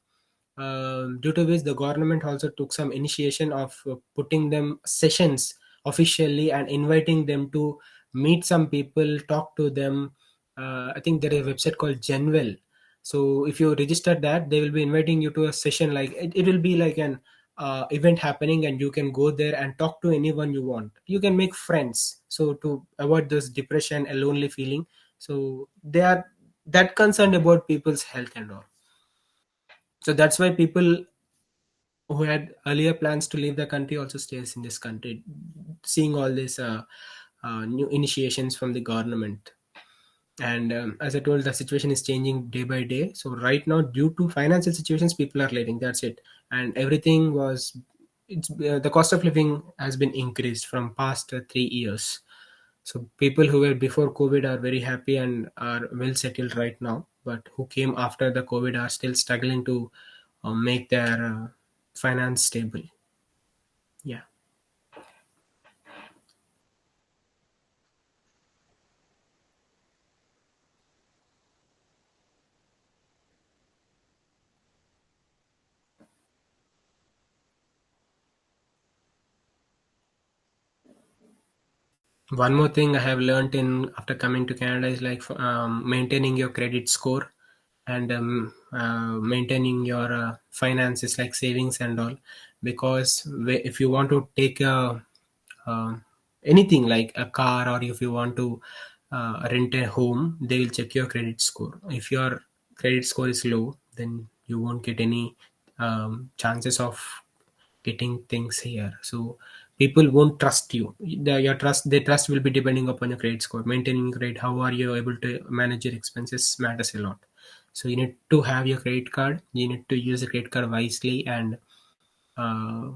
due to which the government also took some initiation of putting them sessions officially and inviting them to meet some people, talk to them. I think there is a website called Genwell. So if you register that, they will be inviting you to a session. Like it will be like an event happening, and you can go there and talk to anyone you want. You can make friends, so to avoid this depression, a lonely feeling. So they are that concerned about people's health and all. So that's why people who had earlier plans to leave the country also stays in this country, seeing all these new initiations from the government. And as I told, the situation is changing day by day. So right now, due to financial situations, people are leaving. That's it. And everything was, it's the cost of living has been increased from past 3 years. So people who were before COVID are very happy and are well settled right now, but who came after the COVID are still struggling to make their finance stable. Yeah. One more thing I have learned in after coming to Canada is like maintaining your credit score and maintaining your finances, like savings and all. Because if you want to take uh, anything like a car, or if you want to rent a home, they will check your credit score. If your credit score is low, then you won't get any chances of getting things here. So people won't trust you. Their trust will be depending upon your credit score. Maintaining credit, how are you able to manage your expenses matters a lot. So you need to have your credit card. You need to use the credit card wisely and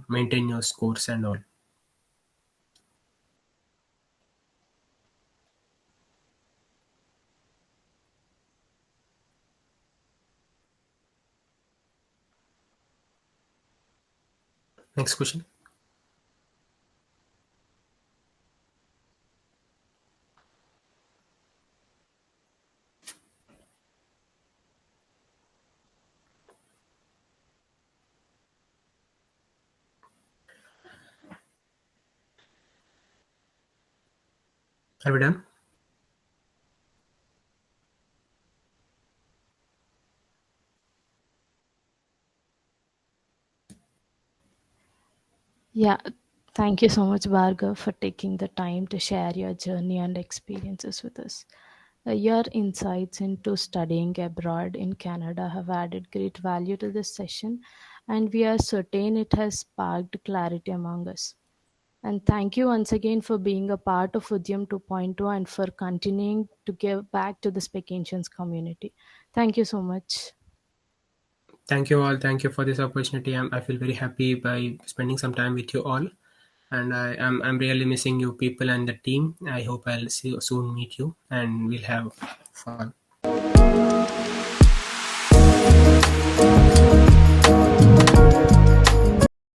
maintain your scores and all. Next question. Are we done? Yeah, thank you so much, Bhargav, for taking the time to share your journey and experiences with us. Your insights into studying abroad in Canada have added great value to this session, and we are certain it has sparked clarity among us. And thank you once again for being a part of Udyam 2.0 and for continuing to give back to the SPECANCIENS community. Thank you so much. Thank you all. Thank you for this opportunity. I feel very happy by spending some time with you all. And I'm really missing you people and the team. I hope I'll see you soon, meet you, and we'll have fun.